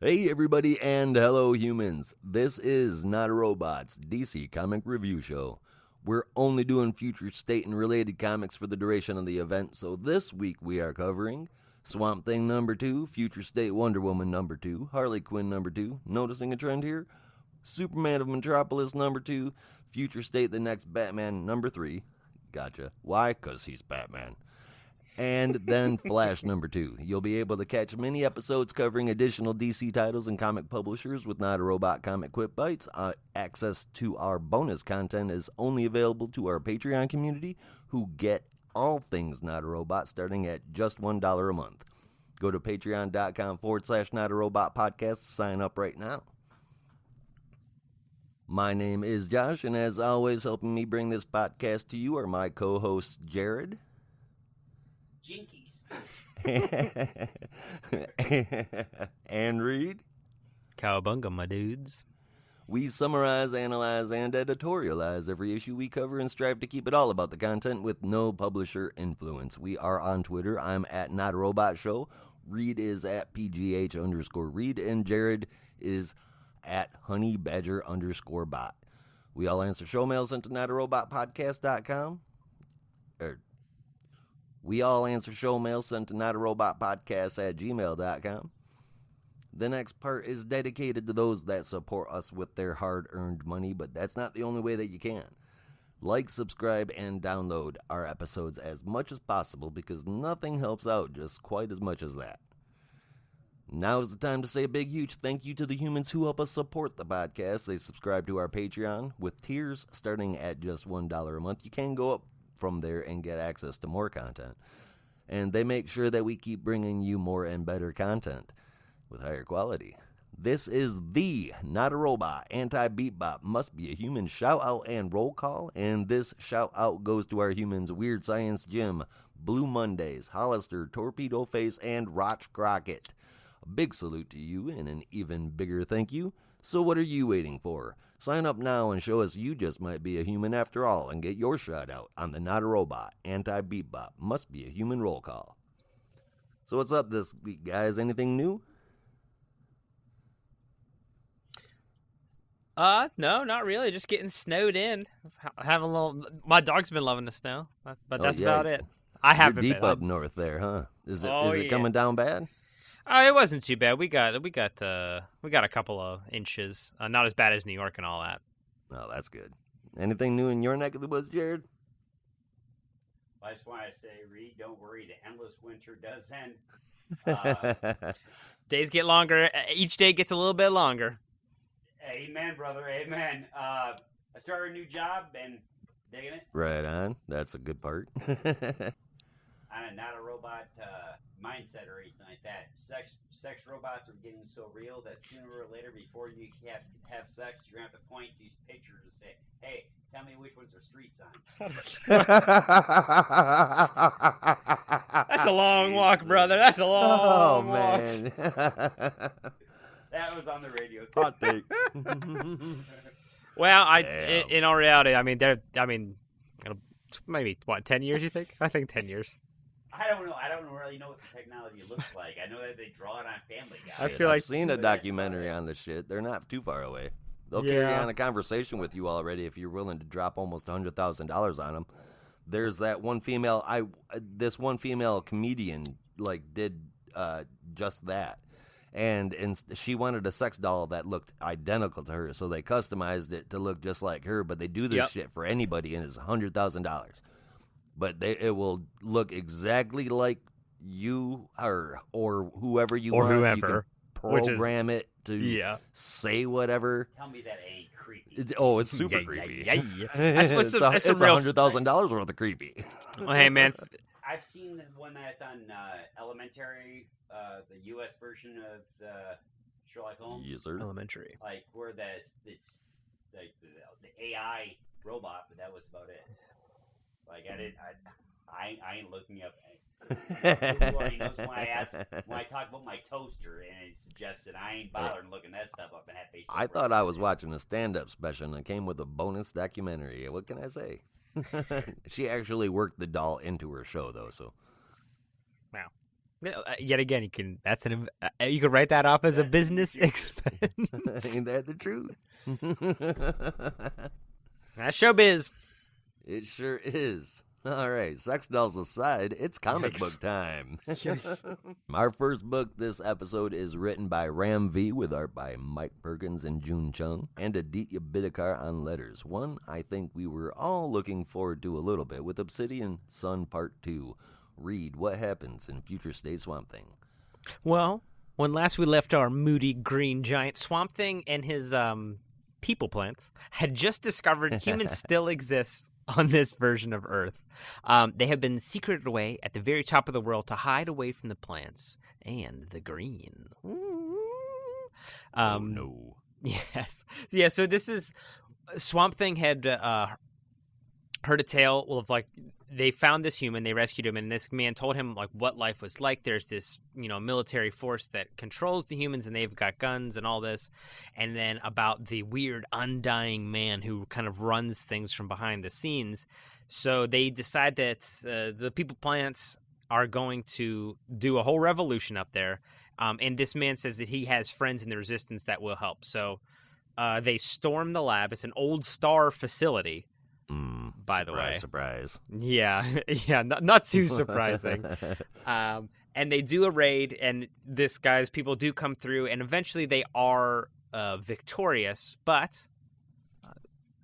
Hey everybody and hello humans. This is Not a Robot's DC Comic Review Show. We're only doing Future State and related comics for the duration of the event, so this week we are covering Swamp Thing number 2, Future State Wonder Woman number 2, Harley Quinn number 2, noticing a trend here? Superman of Metropolis number 2, Future State the Next Batman number 3. Gotcha. Why? 'Cause he's Batman. And then Flash number 2. You'll be able to catch many episodes covering additional DC titles and comic publishers with Not a Robot Comic Quip Bites. Access to our bonus content is only available to our Patreon community, who get all things Not a Robot starting at just $1 a month. Go to patreon.com/Not a Robot Podcast to sign up right now. My name is Josh, and as always, helping me bring this podcast to you are my co-hosts Jared. Jinkies. And Reed. Cowabunga, my dudes. We summarize, analyze, and editorialize every issue we cover and strive to keep it all about the content with no publisher influence. We are on Twitter. I'm at Not a Robot Show. Reed is at PGH_Reed, and Jared is at honeybadger_bot. We all answer show mail sent to notarobotpodcast.com. We all answer show mail sent to notarobotpodcasts@gmail.com. The next part is dedicated to those that support us with their hard-earned money, but that's not the only way that you can. Like, subscribe, and download our episodes as much as possible, because nothing helps out just quite as much as that. Now is the time to say a big, huge thank you to the humans who help us support the podcast. They subscribe to our Patreon. With tiers starting at just $1 a month, you can go up from there and get access to more content. And they make sure that we keep bringing you more and better content with higher quality. This is the Not a Robot Anti-Beatbop Must Be a Human shout out and roll call, and this shout out goes to our humans Weird Science Jim, Blue Mondays, Hollister, Torpedo Face, and Roch Crockett. A big salute to you and an even bigger thank you. So what are you waiting for? Sign up now and show us you just might be a human after all, and get your shout out on the Not a Robot Anti-Beatbop Must Be a Human roll call. So what's up this week, guys? Anything new? No, not really. Just getting snowed in. Having a little. My dog's been loving the snow, but that's about it. I haven't You're deep been. up north there, huh? Is it Oh, is it coming down bad? It wasn't too bad. We got a couple of inches. Not as bad as New York and all that. Oh, that's good. Anything new in your neck of the woods, Jared? I just want to say, Reed, don't worry. The endless winter does end. Days get longer. Each day gets a little bit longer. Amen, brother. Amen. I started a new job and digging it. Right on. That's a good part. I'm not a robot mindset or anything like that. Sex robots are getting so real that sooner or later, before you have sex, you're going to have to point to these pictures and say, hey, tell me which ones are street signs. That's a long walk, brother. That's a long walk. Man. That was on the radio, too. Hot take. Well, Damn. in all reality, maybe, 10 years, you think? I think 10 years. I don't know. I don't really know what the technology looks like. I know that they draw it on Family Guy. I feel like I've seen a documentary on this shit. They're not too far away. They'll carry on a conversation with you already if you're willing to drop almost $100,000 on them. There's that one female. This one female comedian did just that, and she wanted a sex doll that looked identical to her, so they customized it to look just like her. But they do this shit for anybody, and it's $100,000. But it will look exactly like you or whoever you want. Whoever. You can program it to say whatever. Tell me that ain't creepy. It's super creepy. That's It's $100,000 worth of creepy. Well, hey, man. I've seen the one that's on Elementary, the U.S. version of Sherlock Holmes. Yes, sir. Elementary. Like where this like the AI robot, but that was about it. Like I ain't looking up. Who already knows when I talk about my toaster and it suggested I ain't bothering looking that stuff up and have Facebook. I thought I was watching a stand-up special and it came with a bonus documentary. What can I say? She actually worked the doll into her show, though. So, wow. Yet again, you can you can write that off as a business expense. Ain't that the truth? That's showbiz. It sure is. All right, sex dolls aside, it's comic book time. Our first book this episode is written by Ram V with art by Mike Perkins and June Chung, and Aditya Bidikar on letters. One I think we were all looking forward to a little bit with Obsidian Sun Part 2. Read what happens in Future State Swamp Thing. Well, when last we left our moody green giant, Swamp Thing and his people plants had just discovered humans still exist on this version of Earth. They have been secreted away at the very top of the world to hide away from the plants and the green. Oh, no. Yes. Yeah, so this is... Swamp Thing had heard a tale of, like, they found this human, they rescued him, and this man told him, like, what life was like. There's this, military force that controls the humans, and they've got guns and all this. And then about the weird undying man who kind of runs things from behind the scenes. So they decide that the people plants are going to do a whole revolution up there. And this man says that he has friends in the resistance that will help. So they storm the lab. It's an old Star facility. By the way, surprise. Yeah, not too surprising. And they do a raid, and this guy's people do come through, and eventually they are victorious. But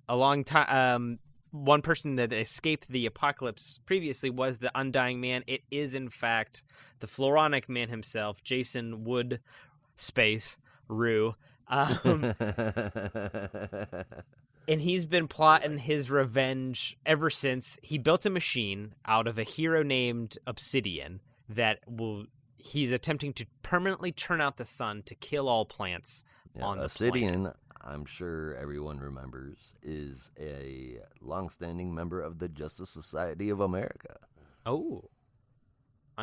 a long time, one person that escaped the apocalypse previously was the Undying Man. It is in fact the Floronic Man himself, Jason Wood, Space Rue. And he's been plotting his revenge ever since. He built a machine out of a hero named Obsidian that he's attempting to permanently turn out the sun to kill all plants on the Obsidian, planet. I'm sure everyone remembers, is a longstanding member of the Justice Society of America. Oh.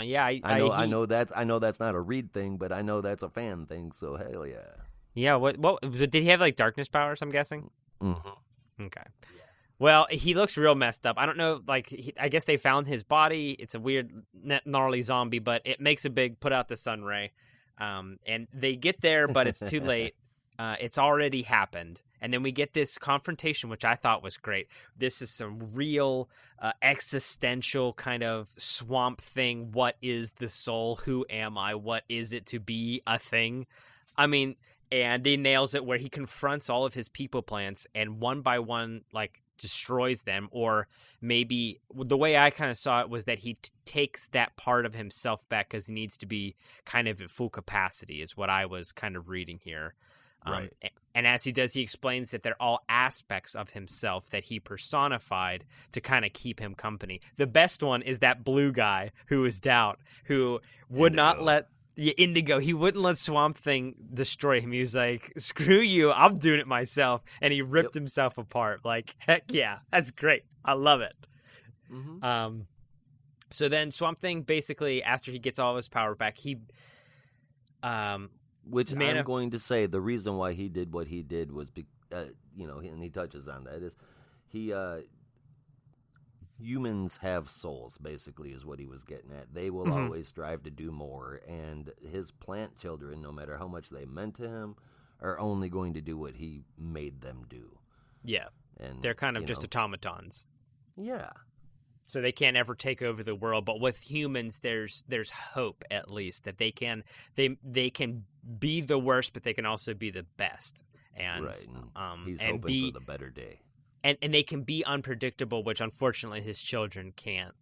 Yeah, I know that's not a read thing, but I know that's a fan thing, so hell yeah. Yeah, what did he have, like, darkness powers, I'm guessing? Mm-hmm. Okay. Yeah. Well, he looks real messed up. I don't know, like, I guess they found his body. It's a weird, gnarly zombie, but it makes a big put out the sun ray. And they get there, but it's too late. It's already happened. And then we get this confrontation, which I thought was great. This is some real existential kind of Swamp Thing. What is the soul? Who am I? What is it to be a thing? I mean... And he nails it where he confronts all of his people plants and one by one, like, destroys them. Or maybe the way I kind of saw it was that he takes that part of himself back because he needs to be kind of at full capacity is what I was kind of reading here. Right. And as he does, he explains that they're all aspects of himself that he personified to kind of keep him company. The best one is that blue guy who is Doubt, who would not let... Yeah, Indigo. He wouldn't let Swamp Thing destroy him. He was like, screw you, I'm doing it myself. And he ripped himself apart. Like, heck yeah, that's great. I love it. Mm-hmm. So then Swamp Thing, basically, after he gets all of his power back, Which I'm going to say the reason why he did what he did was, and he touches on that, is humans have souls, basically, is what he was getting at. They will always strive to do more, and his plant children, no matter how much they meant to him, are only going to do what he made them do. Yeah, and they're kind of just automatons. Yeah. So they can't ever take over the world, but with humans, there's hope, at least, that they can be the worst, but they can also be the best. And right. He's hoping for the better day. And they can be unpredictable, which unfortunately his children can't.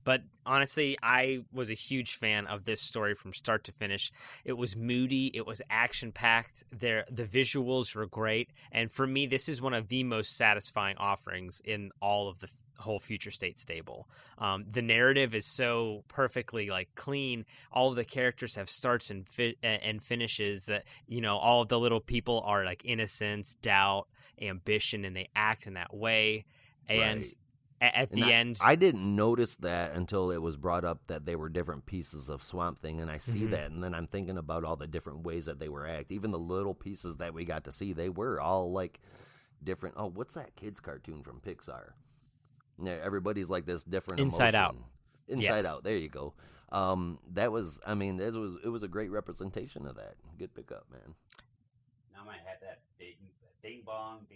But honestly, I was a huge fan of this story from start to finish. It was moody. It was action-packed. The visuals were great. And for me, this is one of the most satisfying offerings in all of the whole Future State stable. The narrative is so perfectly, like, clean. All of the characters have starts and finishes. That, all of the little people are, like, innocence, doubt, ambition, and they act in that way. And at the end, I didn't notice that until it was brought up that they were different pieces of Swamp Thing, and I see that, and then I'm thinking about all the different ways that they were act. Even the little pieces that we got to see, they were all like different. Oh, what's that kids cartoon from Pixar? Yeah, everybody's like this different Inside emotion. Out. Inside Yes. Out. There you go. That was, I mean, it was a great representation of that. Good pickup, man. Now I'm gonna have that bing bong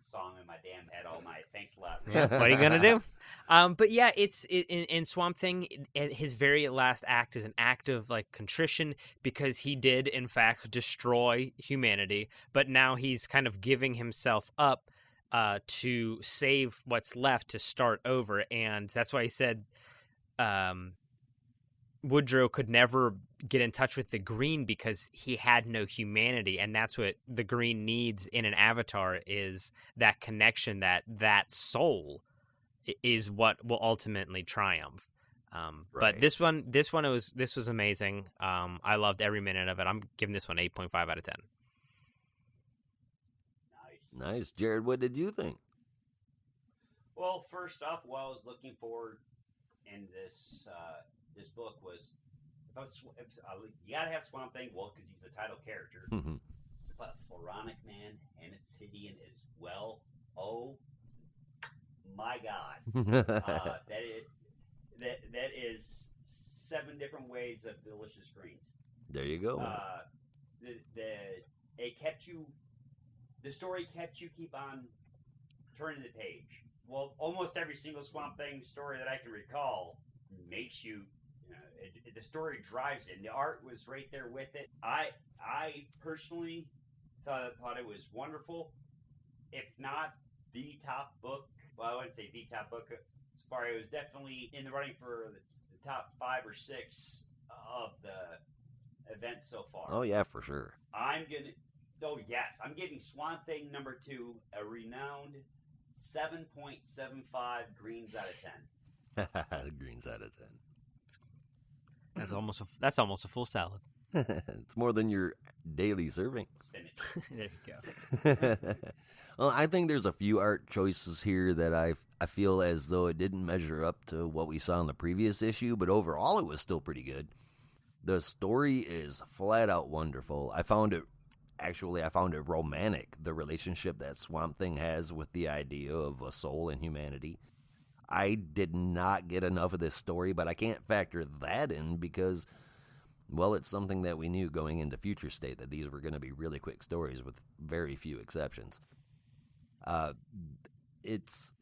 song in my damn head all night. Thanks a lot. Yeah, what are you gonna do? But yeah, in Swamp Thing, his very last act is an act of like contrition because he did in fact destroy humanity, but now he's kind of giving himself up to save what's left to start over, and that's why he said Woodrow could never get in touch with the Green because he had no humanity, and that's what the Green needs in an avatar is that connection, that soul is what will ultimately triumph. But Right. this one was amazing. I loved every minute of it. I'm giving this one 8.5 out of 10. Nice. Jared, what did you think? Well, first off, what I was looking for in this this book was you gotta have Swamp Thing, well, because he's the title character, but Floronic Man and Obsidian as well. Oh my God, that is 7 different ways of delicious greens. There you go. It kept you. The story kept you keep on turning the page. Well, almost every single Swamp Thing story that I can recall makes you. The story drives it, and the art was right there with it. I personally thought it was wonderful, if not the top book. Well, I wouldn't say the top book. As far as it was definitely in the running for the top 5 or 6 of the events so far. Oh yeah, for sure. I'm giving Swamp Thing number 2 a renowned 7.75 greens out of 10. Greens out of 10. That's almost a full salad. It's more than your daily serving. Spinach. There you go. Well, I think there's a few art choices here that I feel as though it didn't measure up to what we saw in the previous issue, but overall it was still pretty good. The story is flat out wonderful. I found it romantic, the relationship that Swamp Thing has with the idea of a soul and humanity. I did not get enough of this story, but I can't factor that in because, well, it's something that we knew going into Future State, that these were going to be really quick stories with very few exceptions. It's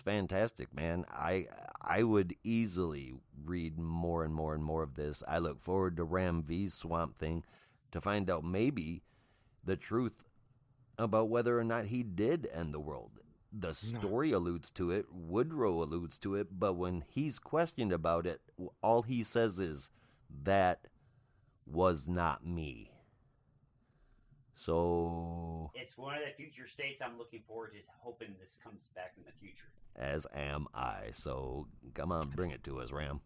fantastic, man. I would easily read more and more and more of this. I look forward to Ram V's Swamp Thing to find out maybe the truth about whether or not he did end the world. The story alludes to it, Woodrow alludes to it, but when he's questioned about it, all he says is, "That was not me." So... It's one of the future states I'm looking forward to, hoping this comes back in the future. As am I. So, come on, bring it to us, Ram.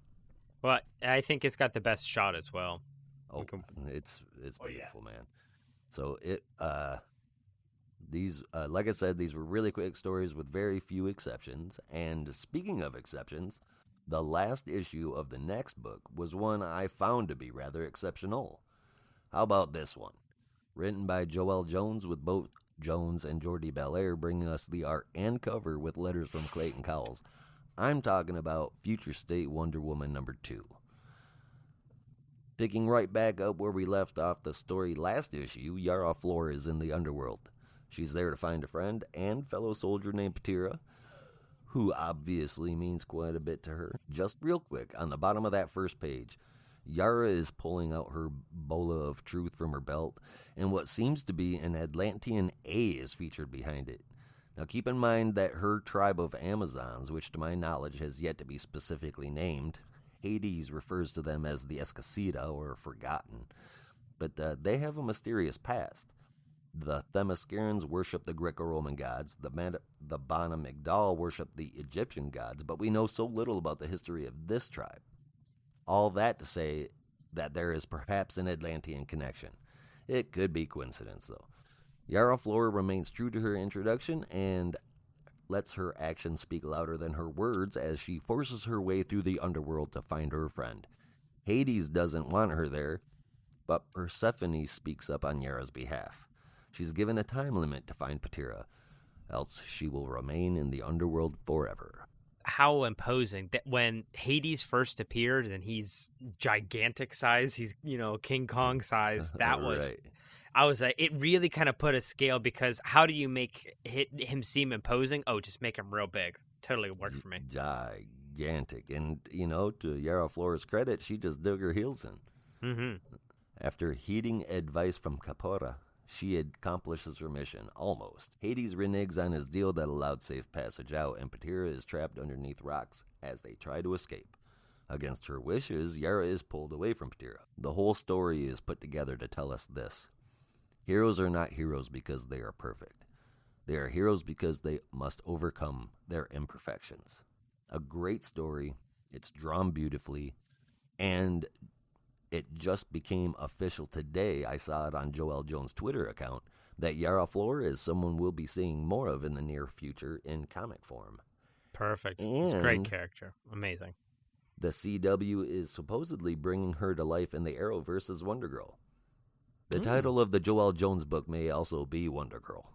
Well, I think it's got the best shot as well. Oh, it's beautiful, yes. man. So these, like I said, these were really quick stories with very few exceptions. And speaking of exceptions, the last issue of the next book was one I found to be rather exceptional. How about this one? Written by Joel Jones, with both Jones and Jordi Belair bringing us the art and cover with letters from Clayton Cowles. I'm talking about Future State Wonder Woman number 2. Picking right back up where we left off the story last issue, Yara Flor is in the underworld. She's there to find a friend and fellow soldier named Patira, who obviously means quite a bit to her. Just real quick, on the bottom of that first page, Yara is pulling out her bola of truth from her belt, and what seems to be an Atlantean A is featured behind it. Now keep in mind that her tribe of Amazons, which to my knowledge has yet to be specifically named, Hades refers to them as the Escacida, or Forgotten, but they have a mysterious past. The Themyscirans worship the Greco-Roman gods, the Bana Migdal worship the Egyptian gods, but we know so little about the history of this tribe. All that to say that there is perhaps an Atlantean connection. It could be coincidence, though. Yara Flor remains true to her introduction and lets her actions speak louder than her words as she forces her way through the underworld to find her friend. Hades doesn't want her there, but Persephone speaks up on Yara's behalf. She's given a time limit to find Patira, else she will remain in the underworld forever. how imposing that when Hades first appeared and he's gigantic size, he's King Kong size. That was Right. I was like, it really kind of put a scale because how do you make him seem imposing? Oh, just make him real big. Totally worked for me. Gigantic. And, to Yara Flora's credit, she just dug her heels in. Mm-hmm. After heeding advice from Capora, she accomplishes her mission, almost. Hades reneges on his deal that allowed safe passage out, and Patira is trapped underneath rocks as they try to escape. Against her wishes, Yara is pulled away from Patira. The whole story is put together to tell us this. Heroes are not heroes because they are perfect. They are heroes because they must overcome their imperfections. A great story. It's drawn beautifully. And it just became official today. I saw it on Joel Jones' Twitter account that Yara Flora is someone we'll be seeing more of in the near future in comic form. Perfect. And it's a great character. Amazing. The CW is supposedly bringing her to life in the Arrowverse as Wonder Girl. The title of the Joel Jones book may also be Wonder Girl.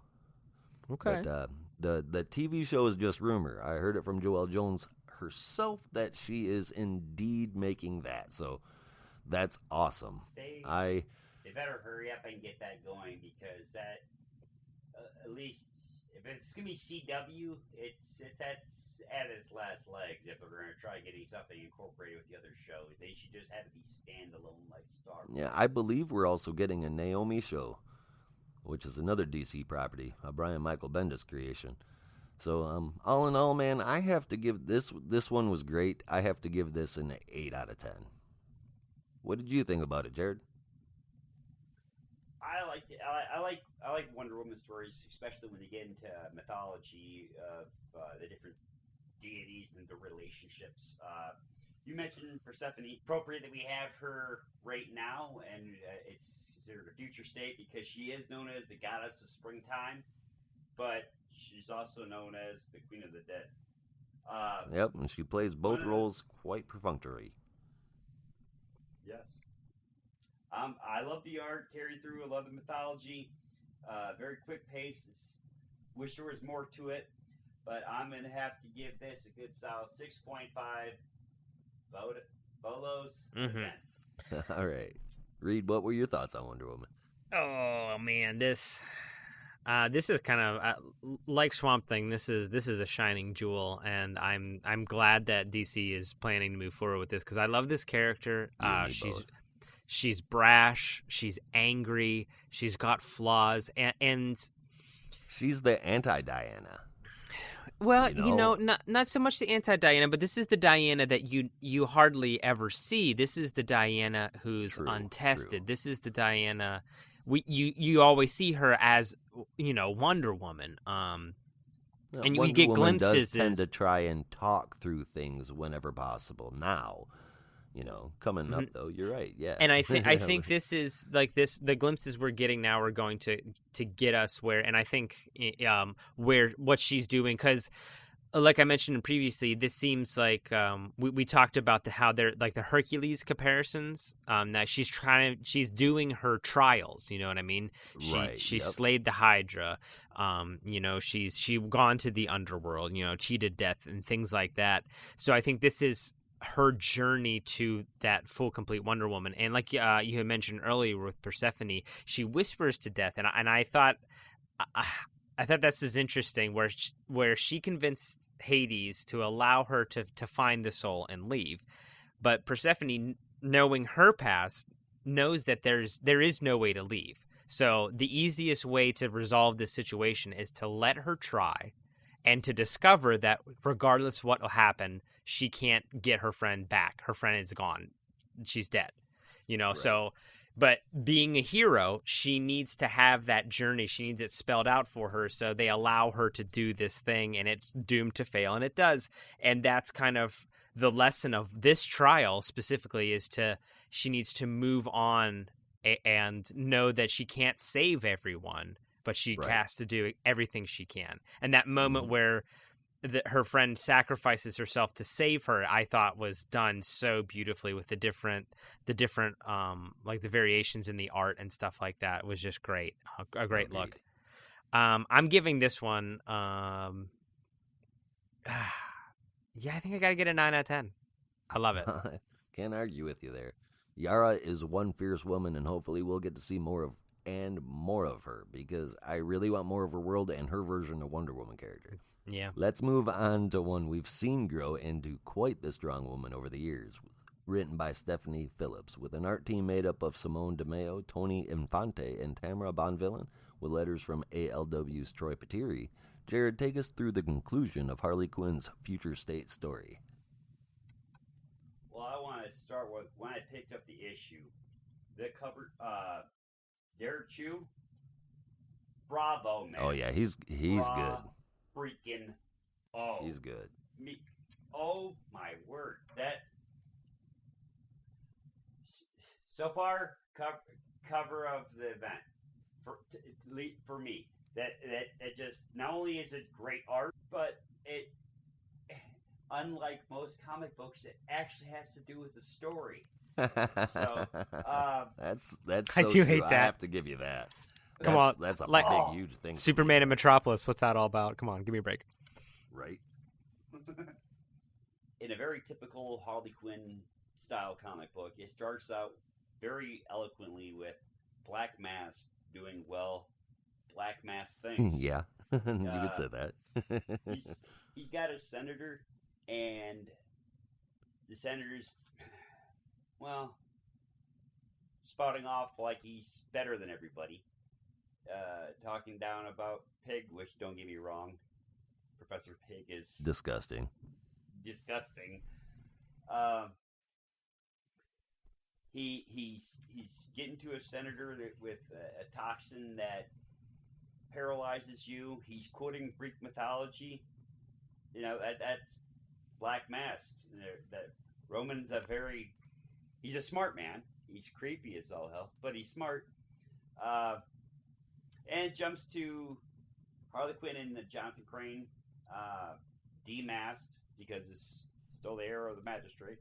Okay. But the TV show is just rumor. I heard it from Joel Jones herself that she is indeed making that. So that's awesome. They better hurry up and get that going because that at least if it's gonna be CW, that's at its last legs. If they're gonna try getting something incorporated with the other shows, they should just have to be standalone like Star Wars. Yeah, I believe we're also getting a Naomi show, which is another DC property, a Brian Michael Bendis creation. So, all in all, man, I have to give this one was great. I have to give this an 8 out of 10. What did you think about it, Jared? I liked it. I like Wonder Woman stories, especially when they get into mythology of the different deities and the relationships. You mentioned Persephone. Appropriate that we have her right now, and it's considered a future state because she is known as the goddess of springtime, but she's also known as the Queen of the Dead. Yep, and she plays both roles quite perfunctory. Yes. I love the art carried through. I love the mythology. Very quick pace. Wish there was more to it, but I'm going to have to give this a good solid 6.5 bolos. Mm-hmm. All right. Reed, what were your thoughts on Wonder Woman? Oh man, this is kind of like Swamp Thing. This is a shining jewel, and I'm glad that DC is planning to move forward with this because I love this character. She's brash, she's angry, she's got flaws, and she's the anti-Diana. Well, not so much the anti-Diana, but this is the Diana that you hardly ever see. This is the Diana who's untested. This is the Diana you always see her as Wonder Woman. And you get glimpses. Does tend to try and talk through things whenever possible. Now, coming up though, you're right. Yeah, and I think this is like this. The glimpses we're getting now are going to get us where, and I think where what she's doing because. Like I mentioned previously, this seems like we talked about how they're like the Hercules comparisons. That she's doing her trials. You know what I mean? She slayed the Hydra. She's gone to the underworld. Cheated death and things like that. So I think this is her journey to that full, complete Wonder Woman. And like you had mentioned earlier with Persephone, she whispers to death, and I thought. I thought this is interesting where she convinced Hades to allow her to find the soul and leave. But Persephone, knowing her past, knows that there is no way to leave. So the easiest way to resolve this situation is to let her try and to discover that regardless of what will happen, she can't get her friend back. Her friend is gone. She's dead. Right. So... But being a hero, she needs to have that journey. She needs it spelled out for her. So they allow her to do this thing, and it's doomed to fail, and it does. And that's kind of the lesson of this trial specifically she needs to move on and know that she can't save everyone, but she has to do everything she can. And that moment where her friend sacrifices herself to save her, I thought was done so beautifully with the different like the variations in the art and stuff like that. It was just great. A great look. I'm giving this one Yeah, I think I gotta get a 9 out of 10. I love it. Can't argue with you there. Yara is one fierce woman, and hopefully we'll get to see more of her, because I really want more of her world and her version of Wonder Woman character. Yeah. Let's move on to one we've seen grow into quite the strong woman over the years. Written by Stephanie Phillips, with an art team made up of Simone DeMeo, Tony Infante, and Tamara Bonvillain, with letters from ALW's Troy Patiri. Jared, take us through the conclusion of Harley Quinn's future state story. Well, I want to start with when I picked up the issue. The cover, Derek Chew, bravo, man. Oh yeah, he's good. Freaking, He's good. Oh my word, that. So far, cover of the event for me. That just not only is it great art, but it, unlike most comic books, it actually has to do with the story. So that's I so do true. hate that. I have to give you that. Come on, that's a like- big, huge thing. Superman and Metropolis. What's that all about? Come on, give me a break. Right. In a very typical Harley Quinn style comic book, it starts out very eloquently with Black Mask doing Black Mask things. Yeah, you could say that. he's got a senator, and the senator's, well, spouting off like he's better than everybody. Talking down about Pig, which, don't get me wrong, Professor Pig is disgusting. He's getting to a senator with a toxin that paralyzes you. He's quoting Greek mythology. You know, that's Black Mask. That Roman's he's a smart man. He's creepy as all hell, but he's smart. And jumps to Harley Quinn and Jonathan Crane, demasked because it's still the era of the magistrate.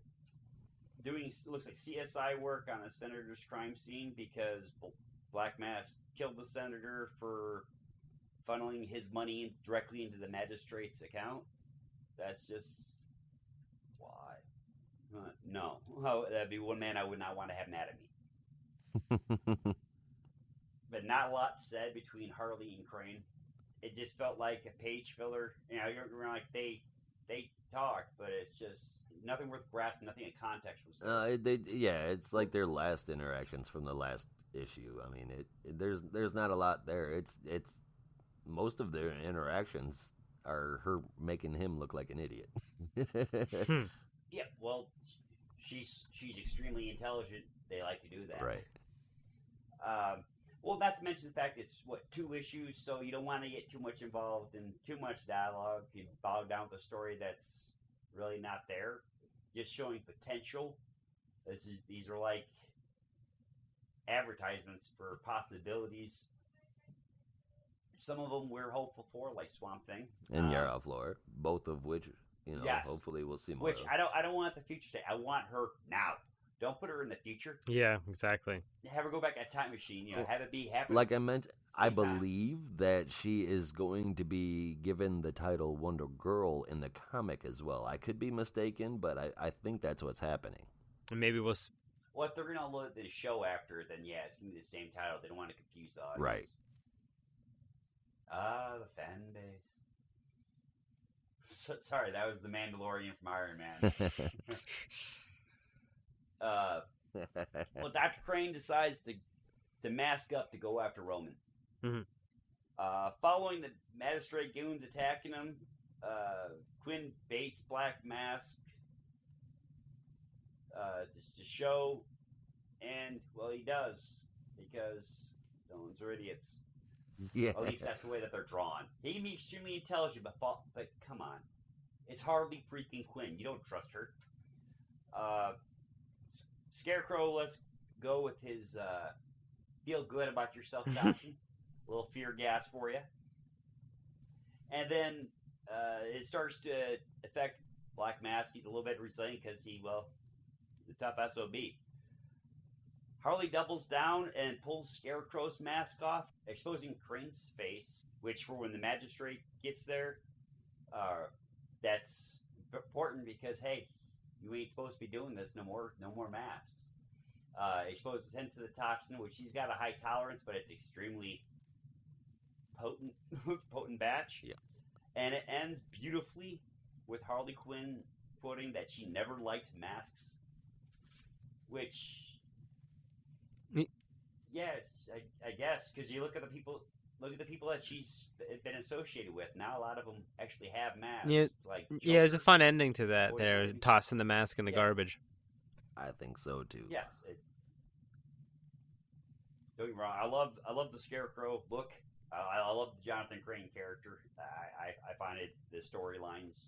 Doing, looks like CSI work on a senator's crime scene because Black Mask killed the senator for funneling his money directly into the magistrate's account. That's just why. No, that'd be one man I would not want to have mad at me. But not a lot said between Harley and Crane. It just felt like a page filler. You know, like they talked, but it's just nothing worth grasping. Nothing in context was said. It's like their last interactions from the last issue. I mean, there's not a lot there. It's most of their interactions are her making him look like an idiot. Yeah, well, she's extremely intelligent. They like to do that, right? Well, not to mention the fact it's 2 issues, so you don't want to get too much involved in too much dialogue. You bog down with a story that's really not there, just showing potential. These are like advertisements for possibilities. Some of them we're hopeful for, like Swamp Thing and Yara Flor, both of which, yes. Hopefully we'll see more. Which I don't want the future state. I want her now. Don't put her in the future. Yeah, exactly. Have her go back at time machine. Have it be happen. Like I mentioned, I time. believe that she is going to be given the title Wonder Girl in the comic as well. I could be mistaken, but I think that's what's happening. And maybe we'll. Well, if they're gonna look at the show after, then yeah, it's gonna be the same title. They don't want to confuse the audience. Right. The fan base. Sorry, that was the Mandalorian from Iron Man. Well, Dr. Crane decides to mask up to go after Roman. Mm-hmm. Following the magistrate goons attacking him, Quinn baits Black Mask to show, and well, he does because villains are idiots. Yeah. At least that's the way that they're drawn. He can be extremely intelligent, but come on, it's Harley freaking Quinn. You don't trust her. Scarecrow, let's go with his feel good about yourself doctrine. A little fear gas for you. And then it starts to affect Black Mask. He's a little bit resilient because the tough SOB. Harley doubles down and pulls Scarecrow's mask off, exposing Crane's face, which for when the magistrate gets there, that's important because hey, you ain't supposed to be doing this no more. No more masks. Exposes him to the toxin, which he's got a high tolerance, but it's extremely potent, potent batch. Yeah. And it ends beautifully with Harley Quinn quoting that she never liked masks, which, yes, I guess, because you look at the people that she's been associated with. Now a lot of them actually have masks. Yeah, Like yeah, there's a Joker, fun ending to that. Boy They're Toby. tossing the mask in the Yeah. garbage. I think so too. Yes. Don't get me wrong. I love the Scarecrow look. I love the Jonathan Crane character. I find the storylines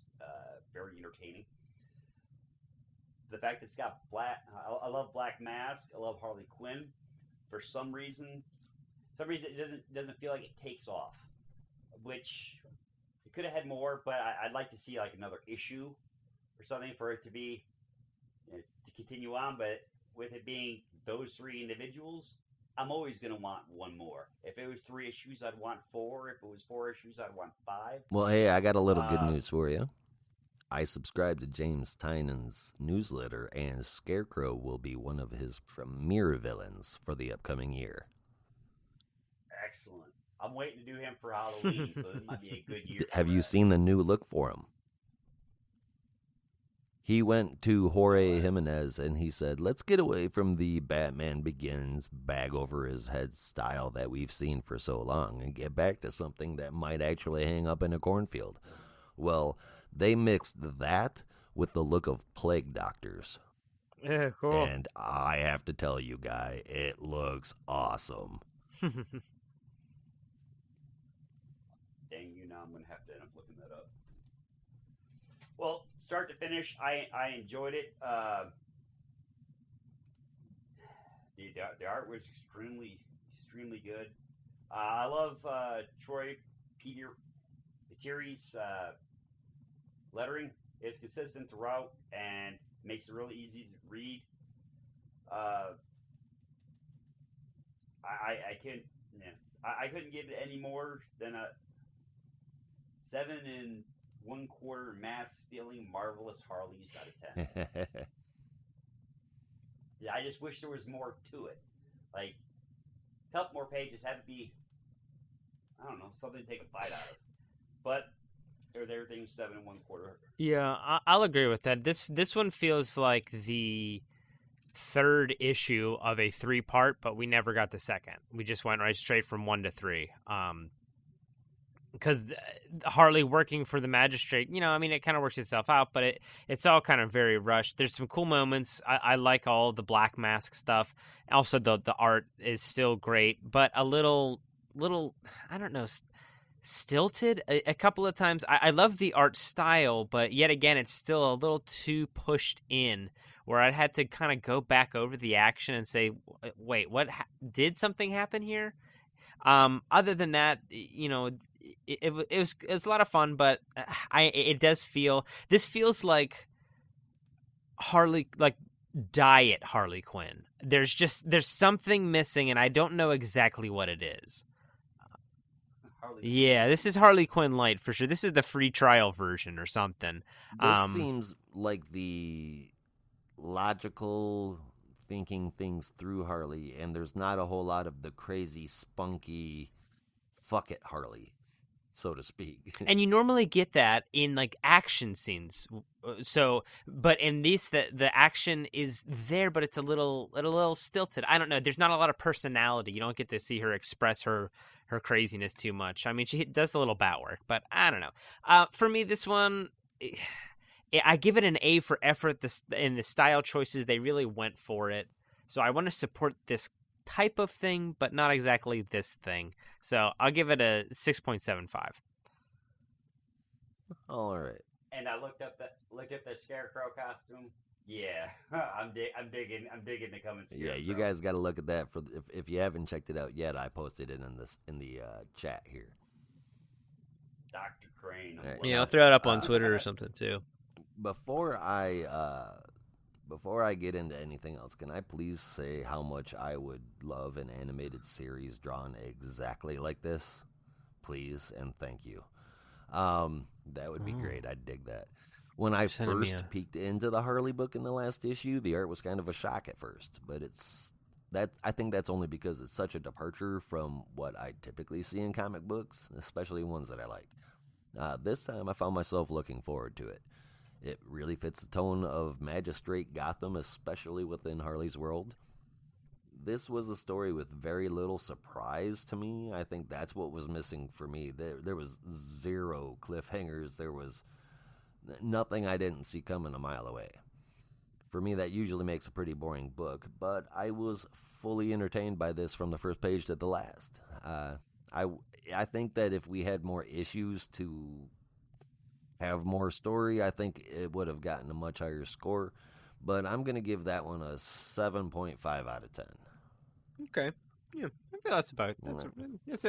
very entertaining. The fact that it's got black. I love Black Mask. I love Harley Quinn. For some reason it doesn't feel like it takes off. Which it could have had more, but I'd like to see like another issue or something for it to be to continue on. But with it being those three individuals, I'm always going to want one more. If it was 3 issues, I'd want 4. If it was 4 issues, I'd want 5. Well, hey, I got a little good news for you. I subscribe to James Tynan's newsletter, and Scarecrow will be one of his premier villains for the upcoming year. Excellent. I'm waiting to do him for Halloween, so this might be a good year. Have you seen the new look for him? He went to Jorge Jimenez and he said, let's get away from the Batman Begins bag over his head style that we've seen for so long and get back to something that might actually hang up in a cornfield. Well, they mixed that with the look of Plague Doctors. Yeah, cool. And I have to tell you, guy, it looks awesome. Dang you, now I'm going to have to end up looking that up. Well, start to finish, I enjoyed it. The art was extremely good. I love Troy Petiri's lettering. It's consistent throughout and makes it really easy to read. I couldn't give it any more than a 7 1/4 mask stealing marvelous Harleys out of 10. Yeah, I just wish there was more to it. Like, a couple more pages had to be, I don't know, something to take a bite out of. But everything's 7 1/4. Yeah, I'll agree with that. This one feels like the third issue of a 3-part, but we never got the second. We just went right straight from 1 to 3. Because Harley working for the magistrate, I mean, it kind of works itself out, but it's all kind of very rushed. There's some cool moments. I like all the Black Mask stuff. Also, the art is still great, but a little, I don't know, stilted a couple of times. I love the art style, but yet again, it's still a little too pushed in, where I had to kind of go back over the action and say, wait, what did something happen here? Other than that, it was a lot of fun, but it does feel, this feels like Harley, like diet Harley Quinn. There's something missing, and I don't know exactly what it is. Yeah, this is Harley Quinn Light for sure. This is the free trial version or something. This seems like the logical thinking things through Harley, and there's not a whole lot of the crazy, spunky, fuck it Harley, so to speak. And you normally get that in like action scenes. So, but in this, the action is there, but it's a little stilted. I don't know. There's not a lot of personality. You don't get to see her express her craziness too much. I mean, she does a little bat work, but I don't know. For me, this one, I give it an A for effort. In the style choices, they really went for it. So I want to support this type of thing, but not exactly this thing. So I'll give it a 6.75. All right. And I looked up the Scarecrow costume. Yeah, I'm digging the coming Scarecrow. Yeah, you guys got to look at that for if you haven't checked it out yet. I posted it in the chat here. Dr. Crane. Right. Yeah, I'll throw it up on Twitter or something too. Before I get into anything else, can I please say how much I would love an animated series drawn exactly like this? Please and thank you. That would be great. I'd dig that. When I Sending me first peeked into the Harley book in the last issue, the art was kind of a shock at first, but I think that's only because it's such a departure from what I typically see in comic books, especially ones that I like. This time I found myself looking forward to it. It really fits the tone of Magistrate Gotham, especially within Harley's world. This was a story with very little surprise to me. I think that's what was missing for me. There was zero cliffhangers. There was nothing I didn't see coming a mile away. For me, that usually makes a pretty boring book, but I was fully entertained by this from the first page to the last. I think that if we had more issues to have more story, I think it would have gotten a much higher score. But I'm going to give that one a 7.5 out of 10. Okay. Yeah, I feel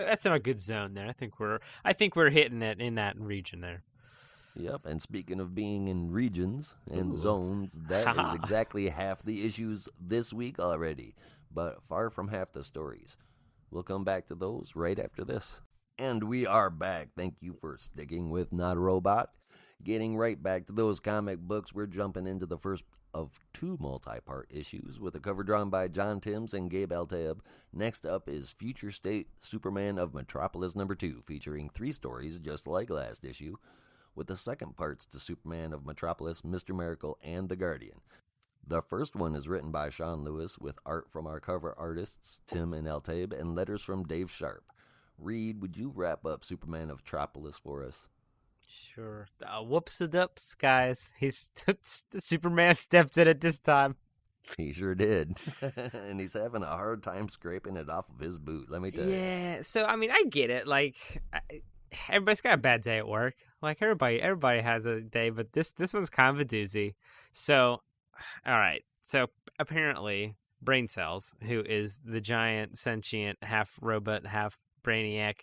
that's in a good zone there. I think we're hitting it in that region there. Yep, and speaking of being in regions and Ooh. zones, that is exactly half the issues this week already, but far from half the stories. We'll come back to those right after this. And we are back. Thank you for sticking with Not a Robot. Getting right back to those comic books, we're jumping into the first of two multi-part issues with a cover drawn by John Timms and Gabe Altaeb. Next up is Future State Superman of Metropolis #2, featuring 3 stories just like last issue, with the second parts to Superman of Metropolis, Mr. Miracle, and The Guardian. The first one is written by Sean Lewis with art from our cover artists, Tim and Altaeb, and letters from Dave Sharp. Reed, would you wrap up Superman of Metropolis for us? Sure. Whoops-a-dups, guys. The Superman stepped in it this time. He sure did. And he's having a hard time scraping it off of his boot, let me tell you. Yeah, so, I mean, I get it. Like, everybody's got a bad day at work. Like, everybody has a day, but this was kind of a doozy. So, all right. So, apparently, Brain Cells, who is the giant, sentient, half-robot, half-brainiac,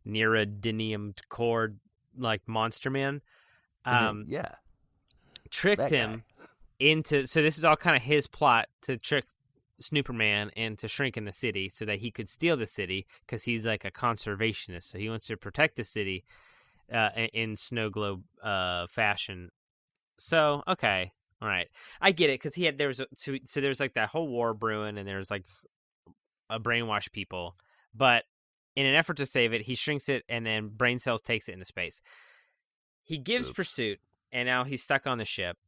neodymium core, like, monster man, yeah, tricked that him guy into... So, this is all kind of his plot to trick Snooperman into shrinking the city so that he could steal the city, because he's, like, a conservationist. So, he wants to protect the city in snow globe fashion. So, okay. All right, I get it, because there's like that whole war brewing, and there's like a brainwash people, but in an effort to save it, he shrinks it, and then Brain Cells takes it into space. He gives pursuit, and now he's stuck on the ship.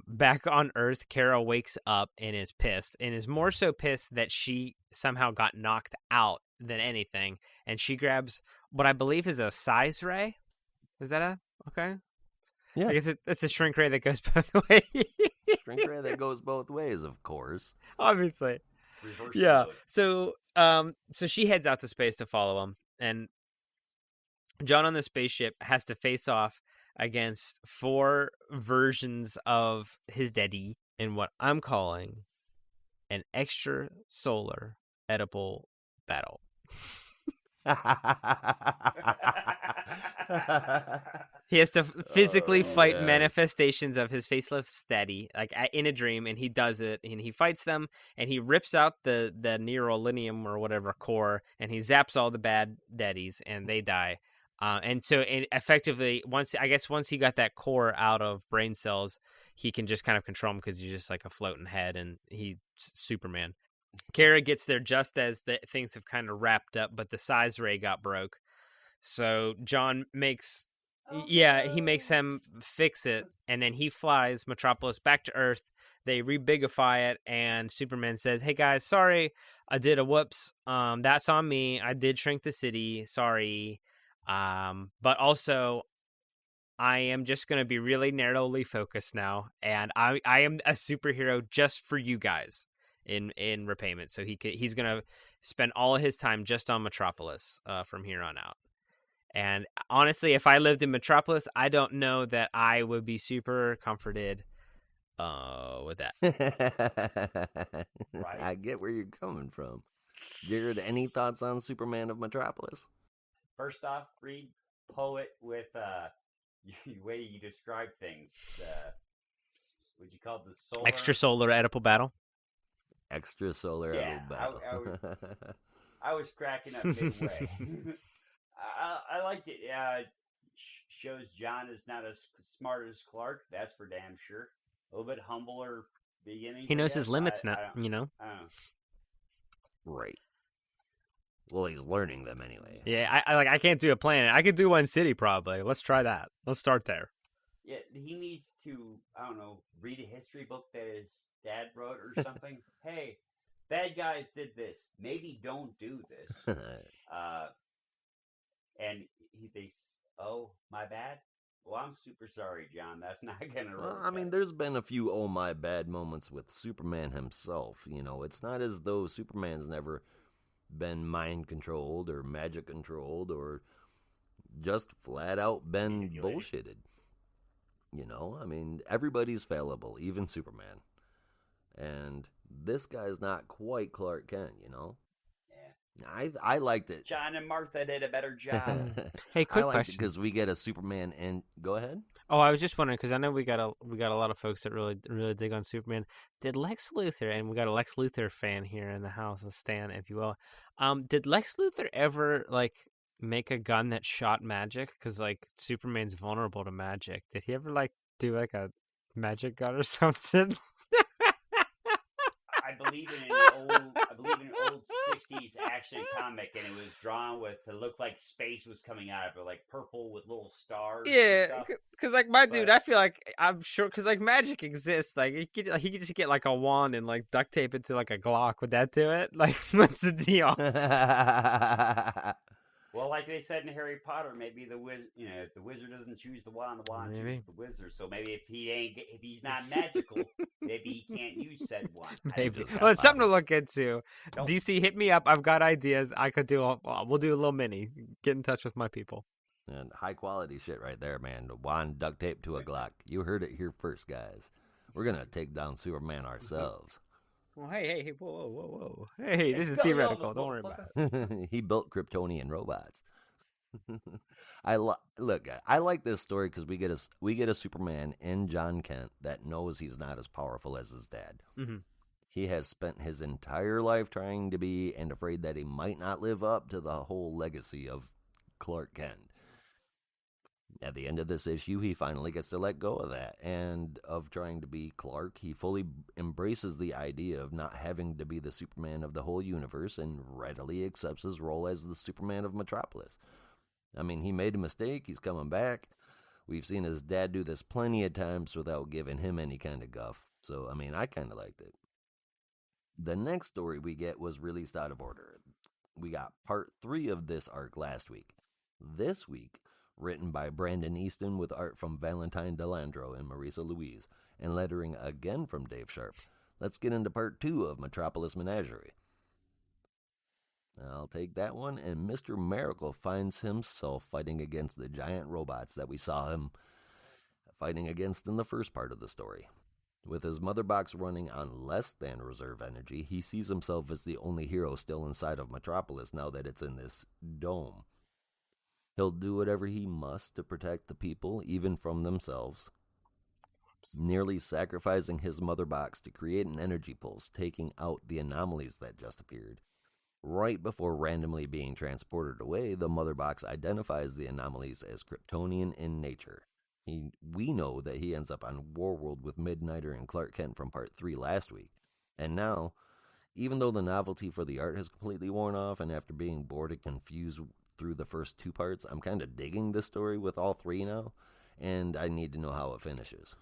Back on Earth, Kara wakes up and is pissed, and is more so pissed that she somehow got knocked out than anything, and she grabs what I believe is a size ray. Is that okay? Yeah. I guess it's a shrink ray that goes both ways. Shrink ray that goes both ways, of course. Obviously. Reverse Yeah. mode. So she heads out to space to follow him, and John on the spaceship has to face off against 4 versions of his daddy in what I'm calling an extrasolar edible battle. He has to physically fight manifestations of his faceless daddy, like in a dream, and he does it, and he fights them, and he rips out the neuralinium or whatever core, and he zaps all the bad daddies, and they die. And effectively, once he got that core out of Brain Cells, he can just kind of control him, because he's just like a floating head, and he's Superman. Kara gets there just as things have kind of wrapped up, but the size ray got broke. So John makes him fix it, and then he flies Metropolis back to Earth. They rebigify it, and Superman says, "Hey guys, sorry, I did a whoops. That's on me. I did shrink the city. Sorry. But also, I am just going to be really narrowly focused now, and I am a superhero just for you guys in repayment. So he's going to spend all of his time just on Metropolis from here on out. And honestly, if I lived in Metropolis, I don't know that I would be super comforted with that. Right. I get where you're coming from. Jared, any thoughts on Superman of Metropolis? First off, Reed, poet with the way you describe things. Would you call it the solar? Extrasolar edible battle? Extrasolar edible battle. I was cracking up midway. I liked it. shows John is not as smart as Clark. That's for damn sure. A little bit humbler beginnings. He I knows his guess. limits now, I don't know. Right. Well, he's learning them anyway. Yeah, I can't do a planet. I could do one city probably. Let's try that. Let's start there. Yeah, he needs to, I don't know, read a history book that his dad wrote or something. Hey, bad guys did this. Maybe don't do this. And he thinks, oh, my bad? Well, I'm super sorry, John. That's not going to Well, work. I mean, there's been a few oh my bad moments with Superman himself. You know, it's not as though Superman's never been mind controlled or magic controlled or just flat out been bullshitted. You know, I mean, everybody's fallible, even Superman. And this guy's not quite Clark Kent, you know? Yeah. I liked it. John and Martha did a better job. Hey, quick I liked question. it because we get a Superman and go ahead. Oh, I was just wondering because I know we got a lot of folks that really dig on Superman. Did Lex Luthor, and we got a Lex Luthor fan here in the house, a Stan, if you will. Did Lex Luthor ever make a gun that shot magic? Because Superman's vulnerable to magic. Did he ever do a magic gun or something? I believe in an old '60s action comic, and it was drawn to look like space was coming out of it, like purple with little stars. Yeah, because dude, I feel I'm sure because magic exists. He could just get a wand and duct tape it to a Glock. Would that do it? What's the deal? Well, like they said in Harry Potter, maybe the wizard doesn't choose the wand chooses the wizard. So maybe if he's not magical, maybe he can't use said wand. Maybe. Well, it's something to look into. Nope. DC, hit me up. I've got ideas. I could do. We'll do a little mini. Get in touch with my people. And high quality shit right there, man. The wand duct tape to a Glock. You heard it here first, guys. We're gonna take down Superman ourselves. Well, hey, whoa. Hey, this is theoretical. Don't worry about it. He built Kryptonian robots. I like this story because we get a Superman in John Kent that knows he's not as powerful as his dad. Mm-hmm. He has spent his entire life trying to be and afraid that he might not live up to the whole legacy of Clark Kent. At the end of this issue, he finally gets to let go of that and of trying to be Clark. He fully embraces the idea of not having to be the Superman of the whole universe and readily accepts his role as the Superman of Metropolis. I mean, he made a mistake. He's coming back. We've seen his dad do this plenty of times without giving him any kind of guff. So, I mean, I kind of liked it. The next story we get was released out of order. We got part 3 of this arc last week. This week, written by Brandon Easton with art from Valentine Delandro and Marisa Louise, and lettering again from Dave Sharp. Let's get into part 2 of Metropolis Menagerie. I'll take that one, and Mr. Miracle finds himself fighting against the giant robots that we saw him fighting against in the first part of the story. With his mother box running on less than reserve energy, he sees himself as the only hero still inside of Metropolis now that it's in this dome. He'll do whatever he must to protect the people, even from themselves, nearly sacrificing his mother box to create an energy pulse, taking out the anomalies that just appeared. Right before randomly being transported away, the mother box identifies the anomalies as Kryptonian in nature. We know that he ends up on Warworld with Midnighter and Clark Kent from part 3 last week. And now, even though the novelty for the art has completely worn off, and after being bored and confused through the first 2 parts, I'm kind of digging this story with all 3 now, and I need to know how it finishes.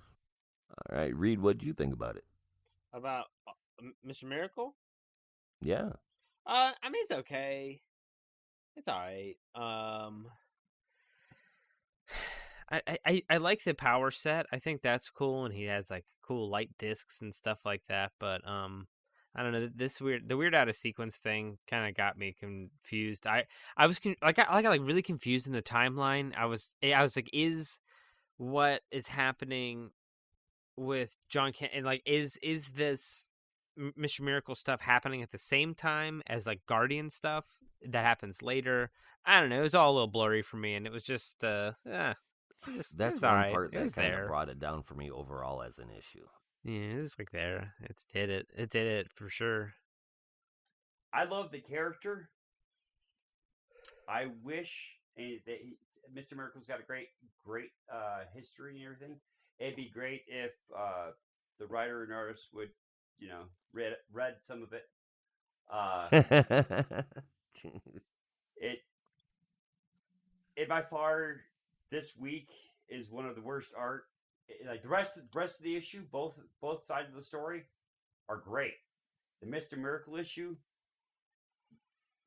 All right, Reed, what do you think about it? About Mr. Miracle? Yeah. I mean, it's okay. It's all right. I like the power set. I think that's cool, and he has cool light discs and stuff like that. But I don't know. The weird out of sequence thing kind of got me confused. I was I got really confused in the timeline. I was like, is what is happening with John Kent and is this Mr. Miracle stuff happening at the same time as Guardian stuff that happens later? I don't know. It was all a little blurry for me, and it was just That's one right. part that kind of brought it down for me overall as an issue. Yeah, it was there. It did it for sure. I love the character. I wish Mr. Miracle's got a great history and everything. It'd be great if the writer and artist would, read some of it. It by far this week is one of the worst art. Like the rest of the issue, both sides of the story are great. The Mr. Miracle issue,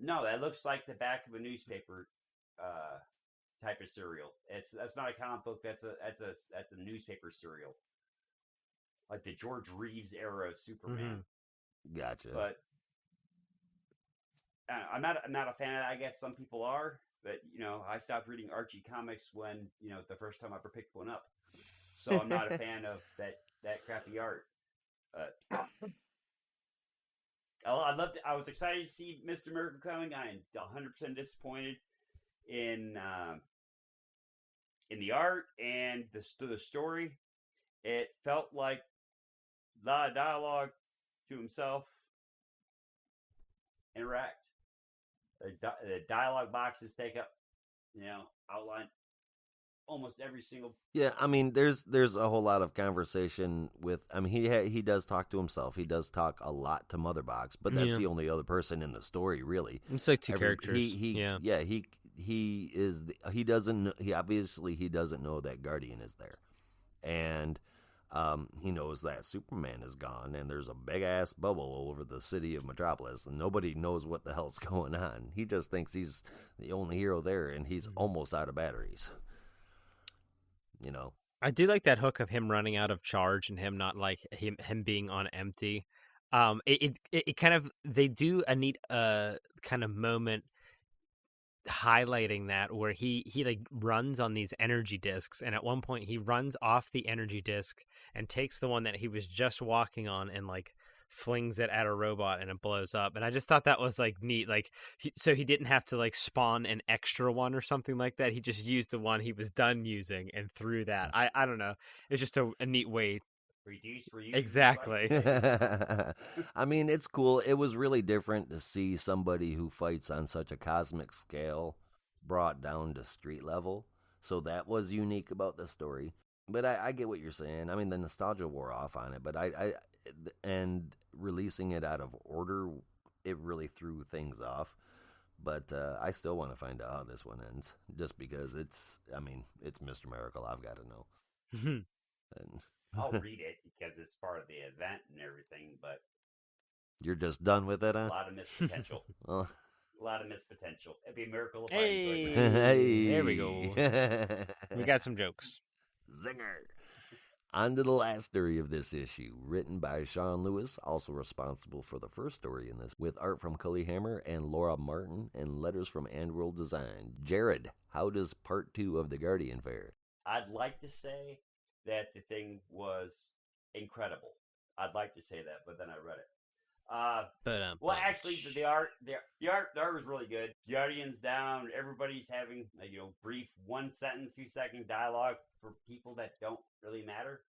no, that looks like the back of a newspaper type of serial. That's not a comic book. That's a newspaper serial, like the George Reeves era of Superman. Mm-hmm. Gotcha. But I'm not a fan of that. I guess some people are, but I stopped reading Archie comics when the first time I ever picked one up. So I'm not a fan of that crappy art. I was excited to see Mr. Miracle coming. I am 100% disappointed in the art and the story. It felt like a lot of dialogue to himself. Interact. The dialogue boxes take up, outline almost every single. Yeah, I mean, there's a whole lot of conversation with. I mean, he does talk to himself. He does talk a lot to Motherbox, but that's the only other person in the story, really. It's like two characters. He obviously doesn't know that Guardian is there, and he knows that Superman is gone, and there's a big ass bubble over the city of Metropolis, and nobody knows what the hell's going on. He just thinks he's the only hero there, and he's almost out of batteries. I do like that hook of him running out of charge and him not like him being on empty. It kind of, they do a neat kind of moment highlighting that, where he like runs on these energy discs, and at one point he runs off the energy disc and takes the one that he was just walking on and like flings it at a robot and it blows up. And I just thought that was like neat, like so he didn't have to like spawn an extra one or something like that. He just used the one he was done using and threw that. I don't know, it's just a neat way. Reduce, reuse, exactly. I mean, it's cool. It was really different to see somebody who fights on such a cosmic scale brought down to street level. So that was unique about the story. But I get what you're saying. I mean, the nostalgia wore off on it, but and releasing it out of order, it really threw things off. But I still want to find out how this one ends, just because it's Mr. Miracle. I've got to know. And I'll read it because it's part of the event and everything, but you're just done with it, huh? A lot of missed potential. Well, a lot of missed potential. It'd be a miracle if I Hey, enjoyed that. hey, there we go. We got some jokes. Zinger. On to the last story of this issue, written by Sean Lewis, also responsible for the first story in this, with art from Cully Hammer and Laura Martin, and letters from Andworld Design. Jared, how does part 2 of The Guardian fare? I'd like to say that the thing was incredible. I'd like to say that, but then I read it. Well, actually, the art was really good. Guardian's down. Everybody's having brief 1 sentence, 2 second dialogue for people that don't really matter.